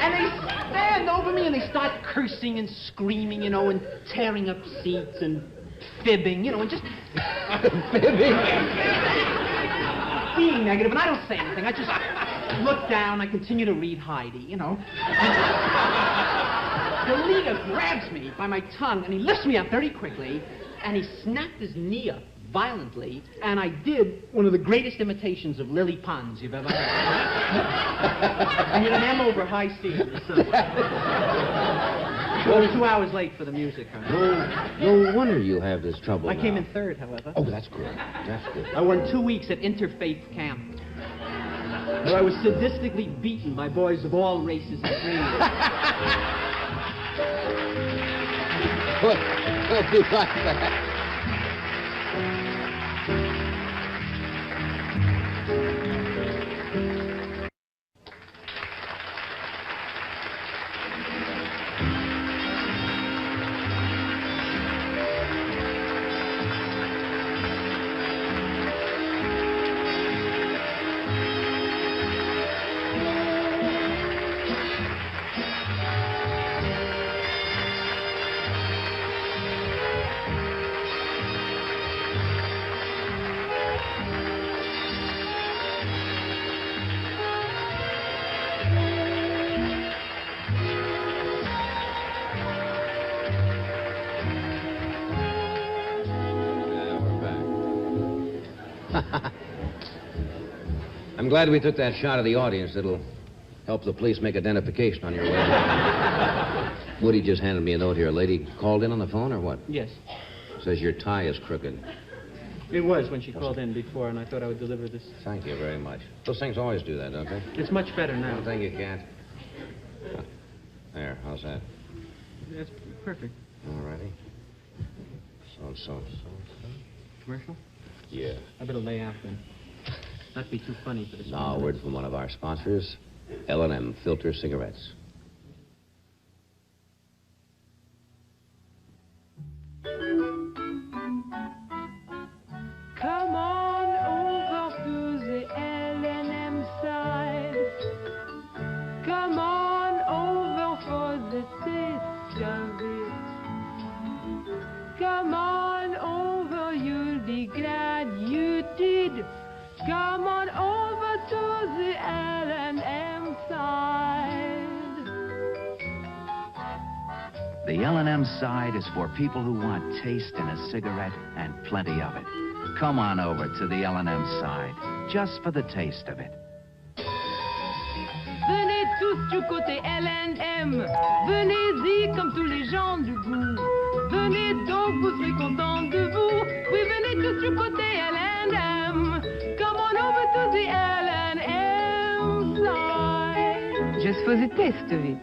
And they stand over me and they start cursing and screaming, you know, and tearing up seats and fibbing, you know, and just... Fibbing? Being negative, and I don't say anything. I just look down, I continue to read Heidi, you know. The leader grabs me by my tongue, and he lifts me up very quickly, and he snapped his knee up violently, and I did one of the greatest imitations of Lily Pons you've ever heard. I hit an M over high C in the subway. I was 2 hours late for the music. No wonder you have this trouble I came now. in third, however. Oh, that's good. That's good. I won 2 weeks at interfaith camp, where I was sadistically beaten by boys of all races and creeds. Well, do like that. I'm glad we took that shot of the audience. It'll help the police make identification on your way. Woody just handed me a note here. A lady called in on the phone or what? Yes. Says your tie is crooked. It was when she called in before, and I thought I would deliver this. Thank you very much. Those things always do that, don't they? It's much better now. One thing you can't. There, how's that? That's perfect. All righty. So. Commercial? Yeah. I better lay out then. Not be too funny for this. Now, a word from one of our sponsors, L&M Filter Cigarettes. Come on over to the L&M side. Come on over for the taste of it. Come on over, you'll be glad you did. Come on over to the L&M side. The L&M side is for people who want taste in a cigarette and plenty of it. Come on over to the L&M side, just for the taste of it. Venez tous du côté L&M. Venez-y comme tous les gens du goût. Venez donc, vous serez contents de vous. Oui, venez tous du côté L&M. Come on over to the L&M side. Just for the taste of it.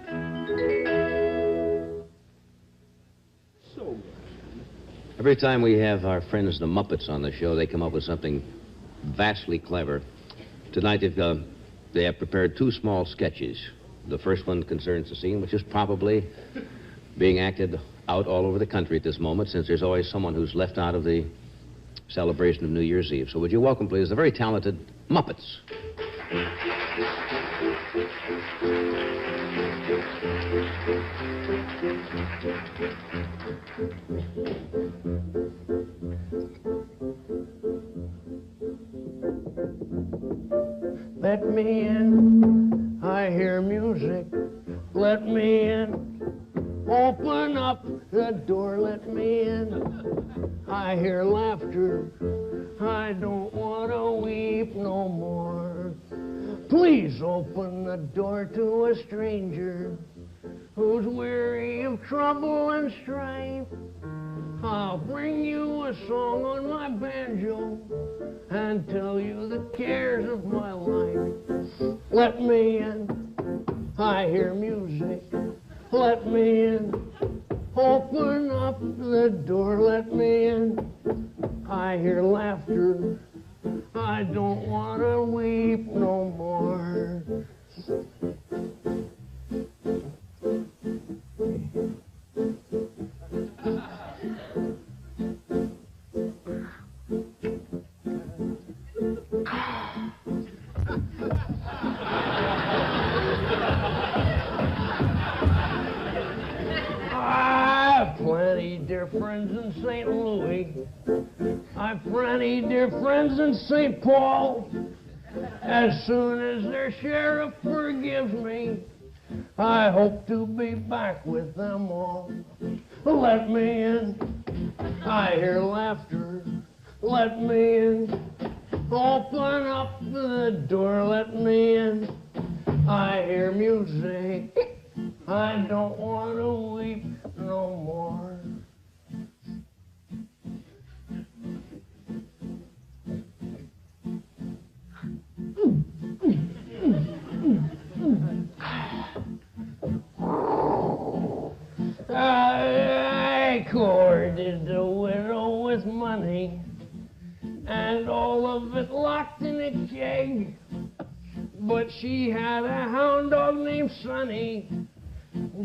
Every time we have our friends the Muppets on the show, they come up with something vastly clever. Tonight they have prepared 2 small sketches. The first one concerns a scene which is probably being acted out all over the country at this moment, since there's always someone who's left out of the celebration of New Year's Eve. So would you welcome, please, the very talented Muppets. Let me in, I hear music. Let me in, open up the door. Let me in, I hear laughter. I don't want to weep no more. Please open the door to a stranger who's weary of trouble and strife. I'll bring you a song on my banjo and tell you the cares of my life. Let me in, I hear music. Let me in, open up the door. Let me in, I hear laughter. I don't want to weep no more. Plenty dear friends in St. Louis. I've plenty dear friends in St. Paul. As soon as their sheriff forgives me, I hope to be back with them all. Let me in, I hear laughter. let me in. Open up the door, let me in. I hear music, I don't want to weep no more. I courted a widow with money, and all of it locked in a keg. But she had a hound dog named Sonny.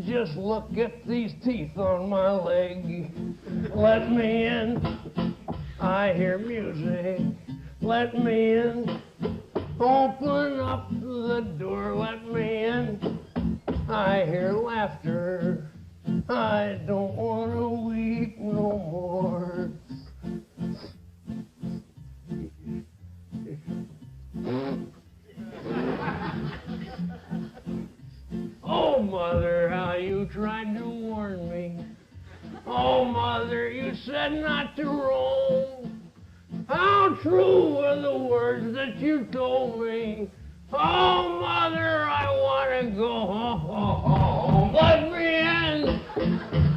Just look at these teeth on my leg. Let me in. I hear music. Let me in. Open up the door. Let me in. I hear laughter. I don't want to weep no more. Oh, Mother, how you tried to warn me. Oh, Mother, you said not to roam. How true were the words that you told me. Oh, Mother, I want to go home. Let me in.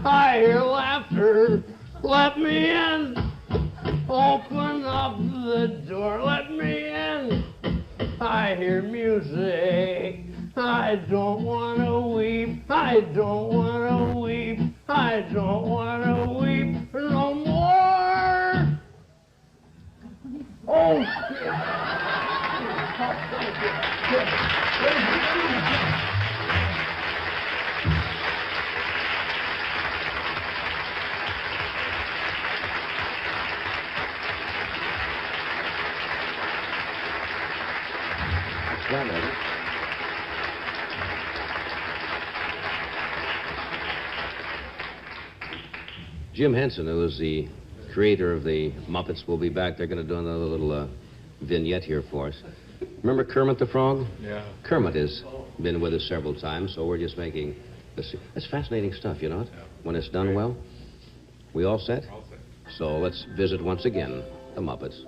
I hear laughter. Let me in. Open up the door. Let me in. I hear music. I don't want to weep. I don't want to weep. I don't want to weep no more. Oh, Jim Henson, who is the creator of the Muppets, will be back. They're going to do another little vignette here for us. Remember Kermit the Frog? Yeah. Kermit has been with us several times, so we're just making this. It's fascinating stuff, you know it? Yeah. When it's done well. We all set? All set. So let's visit once again the Muppets.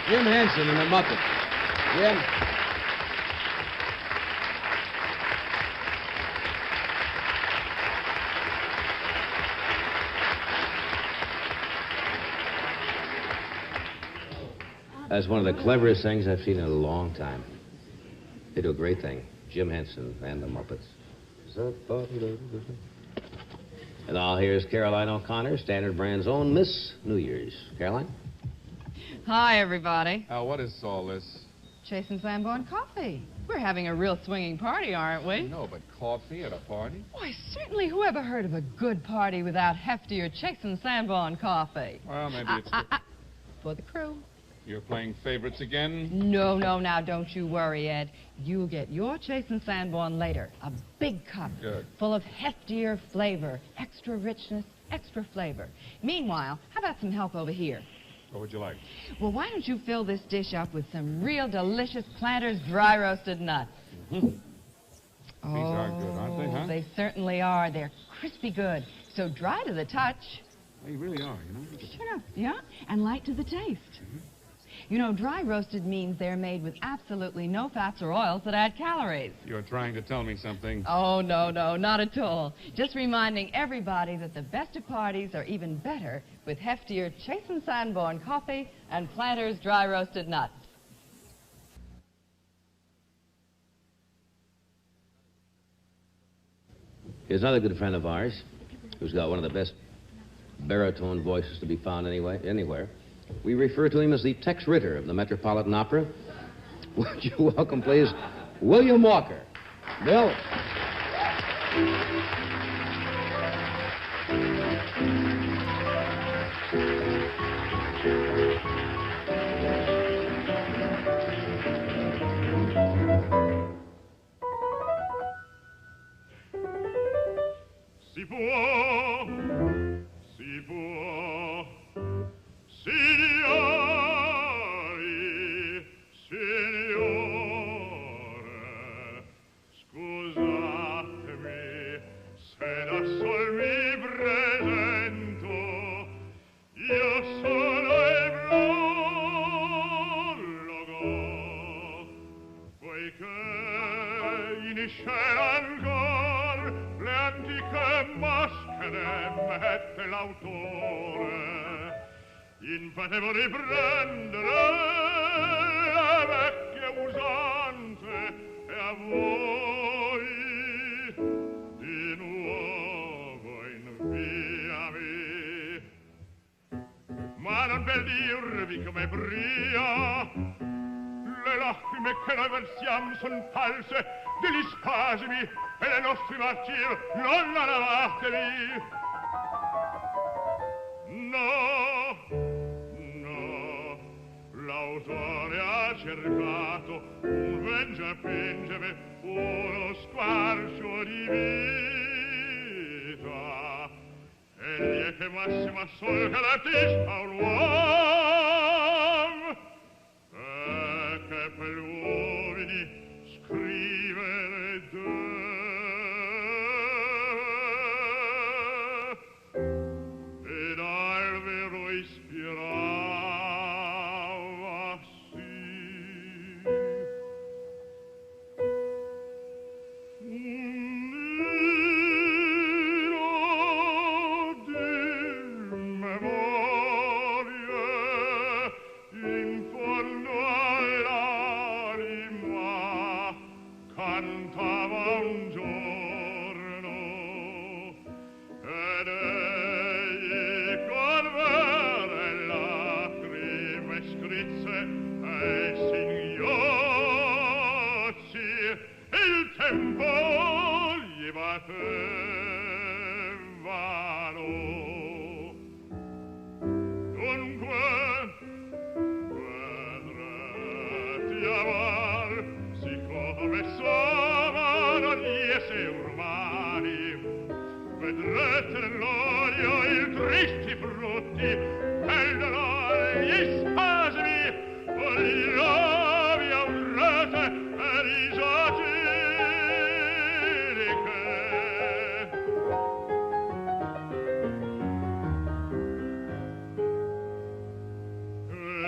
Jim Henson and the Muppets. Jim. That's one of the cleverest things I've seen in a long time. They do a great thing. Jim Henson and the Muppets. And now here's Caroline O'Connor, Standard Brand's own Miss New Year's. Caroline? Hi, everybody. What is all this? Chase and Sanborn coffee. We're having a real swinging party, aren't we? No, but coffee at a party? Why, certainly, who ever heard of a good party without hefty or Chase and Sanborn coffee? Well, maybe it's... For the crew. You're playing favorites again? No, now, don't you worry, Ed. You'll get your Chase and Sanborn later. A big cup. Good. Full of heftier flavor, extra richness, extra flavor. Meanwhile, how about some help over here? What would you like? Well, why don't you fill this dish up with some real delicious Planters dry roasted nuts? These are good, aren't they, huh? They certainly are. They're crispy good. So dry to the touch. They really are, you know? Sure, yeah, and light to the taste. You know, dry roasted means they're made with absolutely no fats or oils that add calories. You're trying to tell me something. Oh, no, not at all. Just reminding everybody that the best of parties are even better with heftier Chase and Sanborn coffee and Planters dry roasted nuts. Here's another good friend of ours who's got one of the best baritone voices to be found anywhere. We refer to him as the Tex Ritter of the Metropolitan Opera. Would you welcome, please, William Walker. Bill. Si può, signori, signore, scusatemi se da sol mi presento, io sono il prologo, poiché in scena ancor le antiche maschere mette l'autore, infatti riprendere le vecchie usanze e a voi di nuovo inviami. Ma non per dirvi come bria le lacrime che noi versiamo son false degli spasimi e le nostri martir non la lavatevi. No, l'autore ha cercato un vengiapingeme, uno squarcio di vita. Egli è che massima sol che l'artista un uomo, e che per gli uomini scrivere deve, ed al vero ispirava sì. Un nino di memorie in fondo all'anima cantava un giorno, ed egli con vere lacrime scrisse ai singhiozzi, il tempo gli battevano. Dunque, vedrete amar, siccome sono gli esseri umani, vedrete nell'olio i tristi frutti, e il dolore, gli spasimi, gli lovi aurate e risate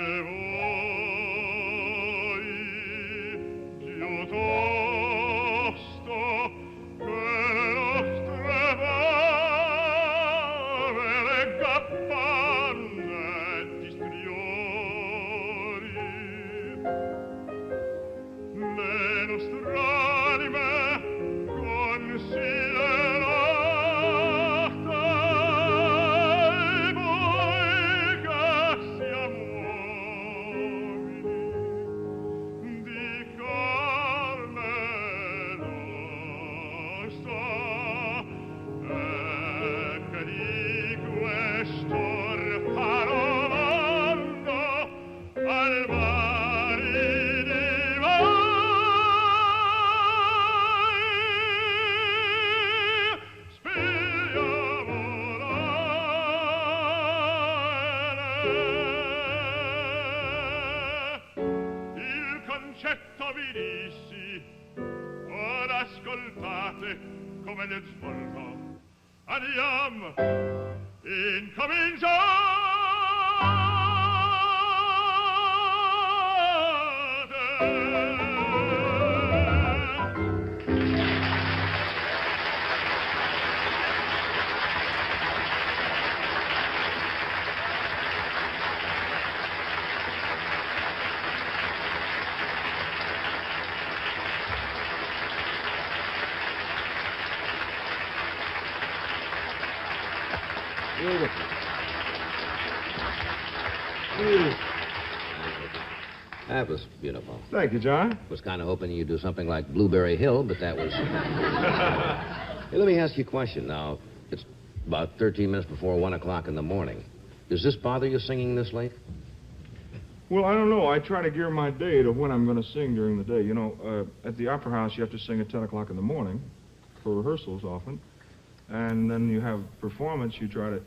e voi vi dissi, ora ascoltate come nel svolto. Andiamo, That was beautiful. Thank you, John. Was kind of hoping you'd do something like Blueberry Hill, but that was... Hey, let me ask you a question now. It's about 13 minutes before 1 o'clock in the morning. Does this bother you singing this late? Well, I don't know. I try to gear my day to when I'm going to sing during the day. You know, at the Opera House, you have to sing at 10 o'clock in the morning for rehearsals often. And then you have performance. You try to...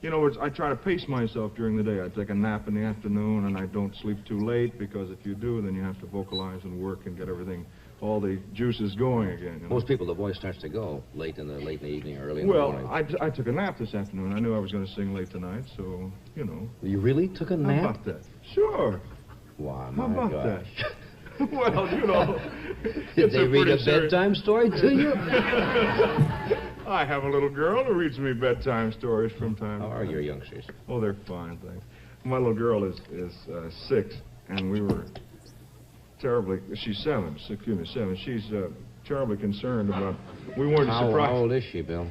You know, I try to pace myself during the day. I take a nap in the afternoon, and I don't sleep too late, because if you do, then you have to vocalize and work and get everything, all the juices going again. You know? Most people, the voice starts to go late in the evening or early in the morning. Well, I took a nap this afternoon. I knew I was going to sing late tonight, so, you know. You really took a nap? How about that? Sure. Wow, How my about gosh. that? Well, you know. Did they read a bedtime story to you? I have a little girl who reads me bedtime stories from time to time. How are your youngsters? Oh, they're fine, thanks. My little girl is 6, and we were terribly... She's 7. She's terribly concerned about... We weren't surprised. How old is she, Bill?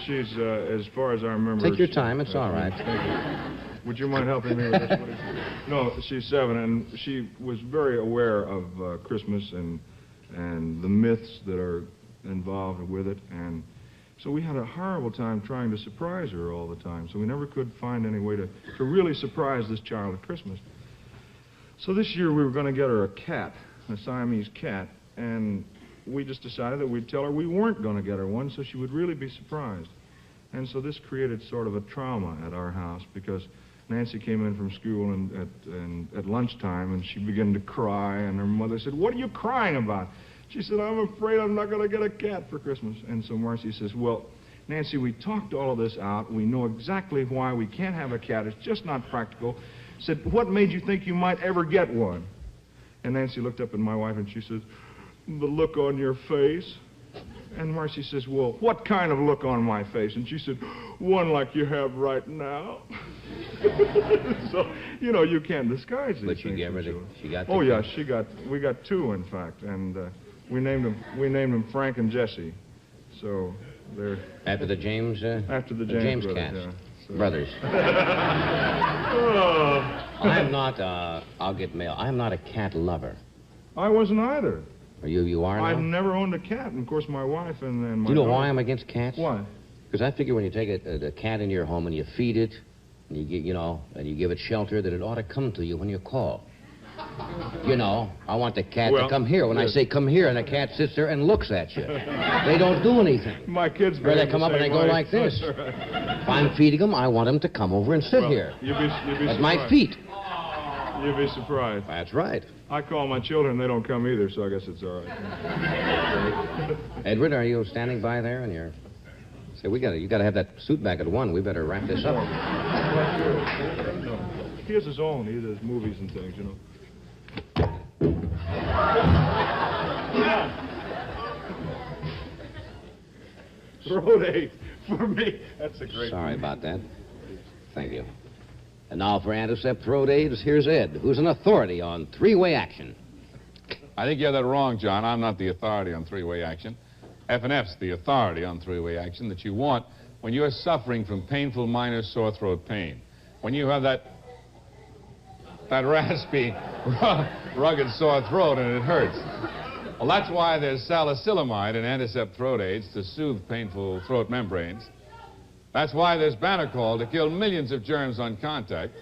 She's as far as I remember... Take your time. It's all right. Would you mind helping me with this? No, she's 7, and she was very aware of Christmas and the myths that are involved with it, and so we had a horrible time trying to surprise her all the time, so we never could find any way to really surprise this child at Christmas. So this year we were going to get her a cat, a Siamese cat, and we just decided that we'd tell her we weren't going to get her one, so she would really be surprised. And so this created sort of a trauma at our house, because Nancy came in from school and at lunchtime, and she began to cry, and her mother said, "What are you crying about?" She said, "I'm afraid I'm not going to get a cat for Christmas." And so Marcy says, "Well, Nancy, we talked all of this out. We know exactly why we can't have a cat. It's just not practical." Said, "What made you think you might ever get one?" And Nancy looked up at my wife, and she says, "The look on your face." And Marcy says, "Well, what kind of look on my face?" And she said, "One like you have right now." So, you know, you can't disguise these things. But she gave her she got Oh, yeah, we got 2, in fact, and we named them Frank and Jesse. So they're... After the James... after the James brothers, cats. Yeah. So. Brothers. I'm not, I'll get mail. I'm not a cat lover. I wasn't either. You are now? I've never owned a cat, and of course my wife and my Do you know daughter. why I'm against cats? Why? Because I figure when you take a cat into your home and you feed it, and and you give it shelter, that it ought to come to you when you call. You know, I want the cat to come here. When I say come here, and the cat sits there and looks at you. They don't do anything. My kids... Or they come up and they go like this. If I'm feeding them, I want them to come over and sit here. You'd be at surprised. my feet. You'd be surprised. That's right. I call my children, they don't come either, so I guess it's all right. Edward, are you standing by there? And you're... Say, you gotta have that suit back at 1. We better wrap this up. He has his own. He does movies and things, you know. Road 8 for me. That's a great Sorry movie. about that. Thank you. And now for antiseptic throat aids, here's Ed, who's an authority on three-way action. I think you have that wrong, John. I'm not the authority on three-way action. F&F's the authority on three-way action that you want when you're suffering from painful minor sore throat pain. When you have that raspy, rugged sore throat and it hurts. Well, that's why there's salicylamide in antiseptic throat aids to soothe painful throat membranes. That's why there's Banacol to kill millions of germs on contact.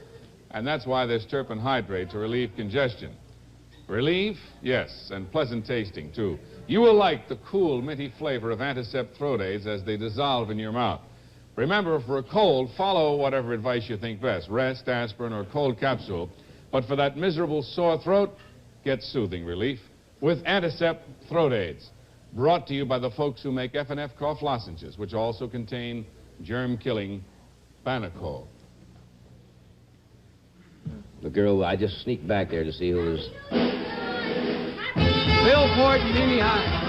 And that's why there's terpene hydrate to relieve congestion. Relief? Yes, and pleasant tasting, too. You will like the cool, minty flavor of antiseptic throat aids as they dissolve in your mouth. Remember, for a cold, follow whatever advice you think best. Rest, aspirin, or cold capsule. But for that miserable sore throat, get soothing relief with Anticept Throat Aids. Brought to you by the folks who make F&F cough lozenges, which also contain germ-killing Banacol. The girl, I just sneaked back there to see who was... Bill Ford and Mimi Hahn.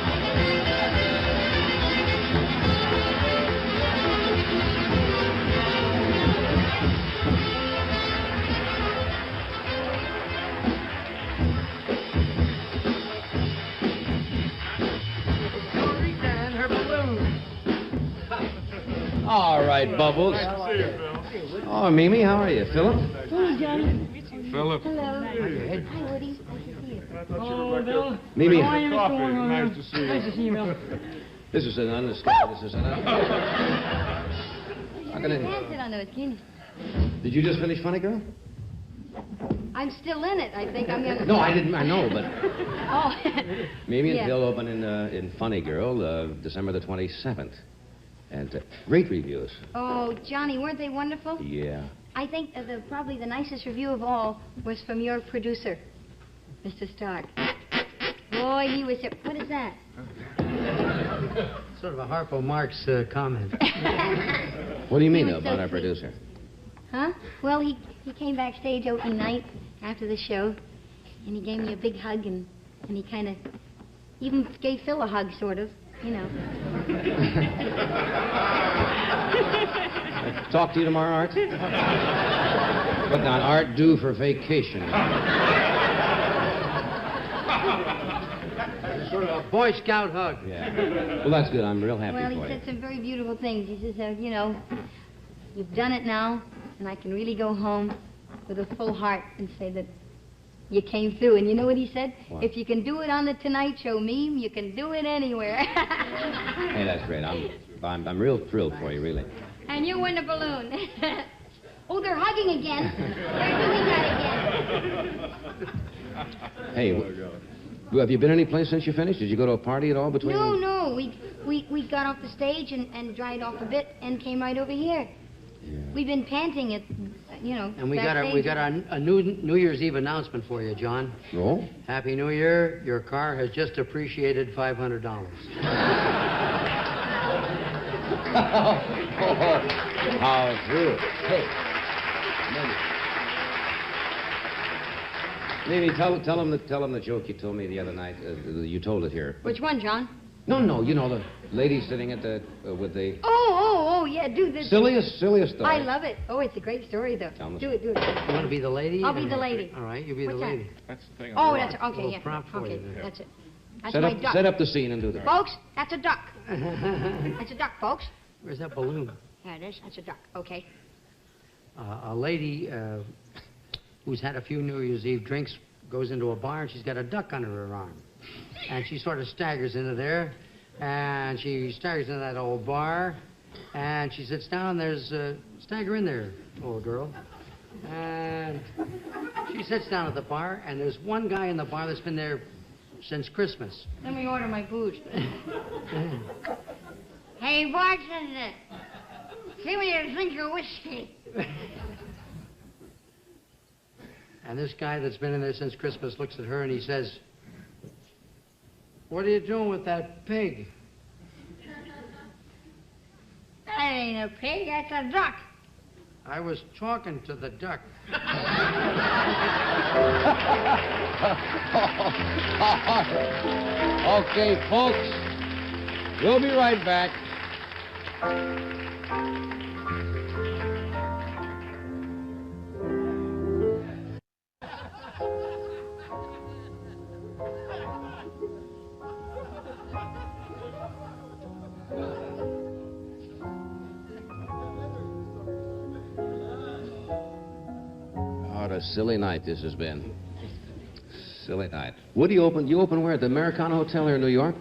All right, Bubbles. Oh, Mimi, how are you? Philip? Hello, Johnny. Philip. Hello. Hi, Woody. Nice to see you. Oh, Bill. Mimi. Nice to see you. Nice to see you, Bill. This is an understatement. This is an How can I... Sit on those guineas. Did you just finish Funny Girl? I'm still in it. I think I'm going to... No, I didn't. I know, but... Oh. Mimi and Yeah. Phil open in Funny Girl, December the 27th. And great reviews. Oh, Johnny, weren't they wonderful? Yeah. I think probably the nicest review of all was from your producer, Mr. Stark. Boy, he was... What is that? Sort of a Harpo Marx comment. What do you mean He was about so our sweet. producer? Huh? Well, he came backstage opening night after the show, and he gave me a big hug, and he kind of even gave Phil a hug, sort of, you know. Talk to you tomorrow, Art? What now, Art due for vacation? Sort of a Boy Scout hug. Yeah. Well, that's good. I'm real happy Well, he for you. said some very beautiful things. He says, you know, you've done it now, and I can really go home with a full heart and say that you came through. And you know what he said? What? If you can do it on the Tonight Show meme, you can do it anywhere. Hey, that's great. I'm real thrilled for you, really. And you win the balloon. Oh, they're hugging again. They're doing that again. Hey, have you been any place since you finished? Did you go to a party at all between? No. We got off the stage and dried off a bit and came right over here. Yeah. We've been panting at, you know. And we got a New Year's Eve announcement for you, John. Oh? Happy New Year. Your car has just appreciated $500. How true. Hey. Maybe tell him the joke you told me the other night. You told it here. Which one, John? No. You know the lady sitting at the with the Oh, yeah, do this. silliest story. I love it. Oh, it's a great story, though. Tell me. Do it. You want to be the lady? I'll be the lady. All right, you be What's the that? lady. That's the thing. Oh, that's okay. Little Yeah. prompt for Okay, you there. that's it. That's Set my up, duck. set up the scene and do that. Folks, that's a duck. That's a duck, folks. Where's that balloon? There it is. That's a duck. Okay. A lady who's had a few New Year's Eve drinks goes into a bar and she's got a duck under her arm. And she sort of staggers into there, and she staggers into that old bar, and she sits down. There's stagger in there, old girl. And she sits down at the bar, and there's one guy in the bar that's been there since Christmas. Let me order my booze. Hey, bartender, give me a drink of whiskey. And this guy that's been in there since Christmas looks at her and he says, "What are you doing with that pig?" That ain't a pig, that's a duck. "I was talking to the duck." Okay, folks. We'll be right back. What a silly night this has been. Silly night. Woody opened. You open where? At the Americana Hotel here in New York?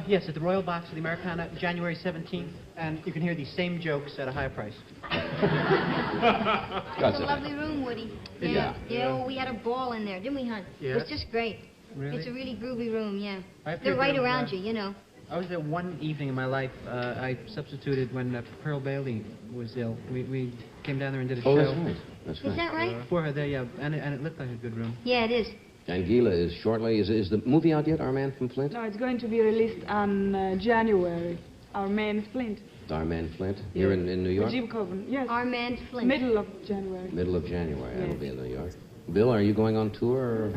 Yes, at the Royal Box of the Americana, January 17th. And you can hear these same jokes at a higher price. It's a lovely room, Woody. Yeah. Yeah, we had a ball in there, didn't we, hon? Yeah. It was just great. Really? It's a really groovy room, yeah. I have to They're right admit, around you, you know. I was there one evening in my life. I substituted when Pearl Bailey was ill. We Came down there and did a Oh, show. that's right. That's right. Is that right? For her there, yeah, and it looked like a good room. Yeah, it is. Anguilla is shortly. Is the movie out yet, Our Man from Flint? No, it's going to be released on January. Our Man Flint. Our Man Flint? Here in New York? Jim Coven, yes. Our Man Flint. Middle of January. Middle of January. Yes. That'll be in New York. Bill, are you going on tour or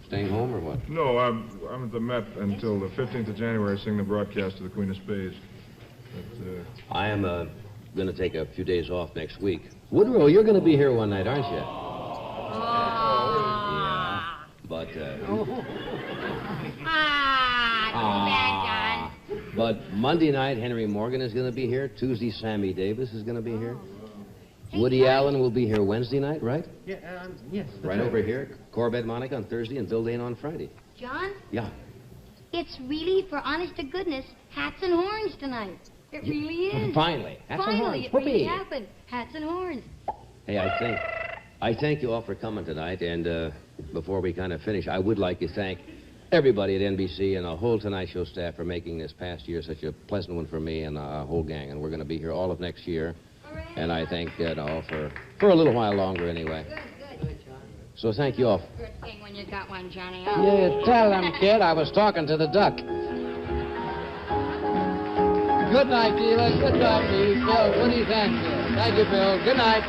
staying home or what? No, I'm at the Met until the 15th of January, sing the broadcast of the Queen of Spades. But, I am going to take a few days off next week. Woodrow, you're going to be here one night, aren't you? Yeah. But, but Monday night, Henry Morgan is going to be here. Tuesday, Sammy Davis is going to be here. Woody Allen will be here Wednesday night, right? Yeah, yes. Right over here. Corbett Monica on Thursday and Bill Dane on Friday. John, Yeah. it's really, for honest to goodness, hats and horns tonight. It really is. Finally. Hats and Finally, horns. it really Whoopee. happened. Hats and horns. Hey, I thank you all for coming tonight, and before we kind of finish, I would like to thank everybody at NBC and the whole Tonight Show staff for making this past year such a pleasant one for me and a whole gang, and we're going to be here all of next year, and I thank for a little while longer anyway. Good, John. So thank you all. Good thing when you got one, Johnny. Yeah, tell them, kid, I was talking to the duck. Good night, Gila. Good night, Bill. What do you think? Thank you, Bill. Good night.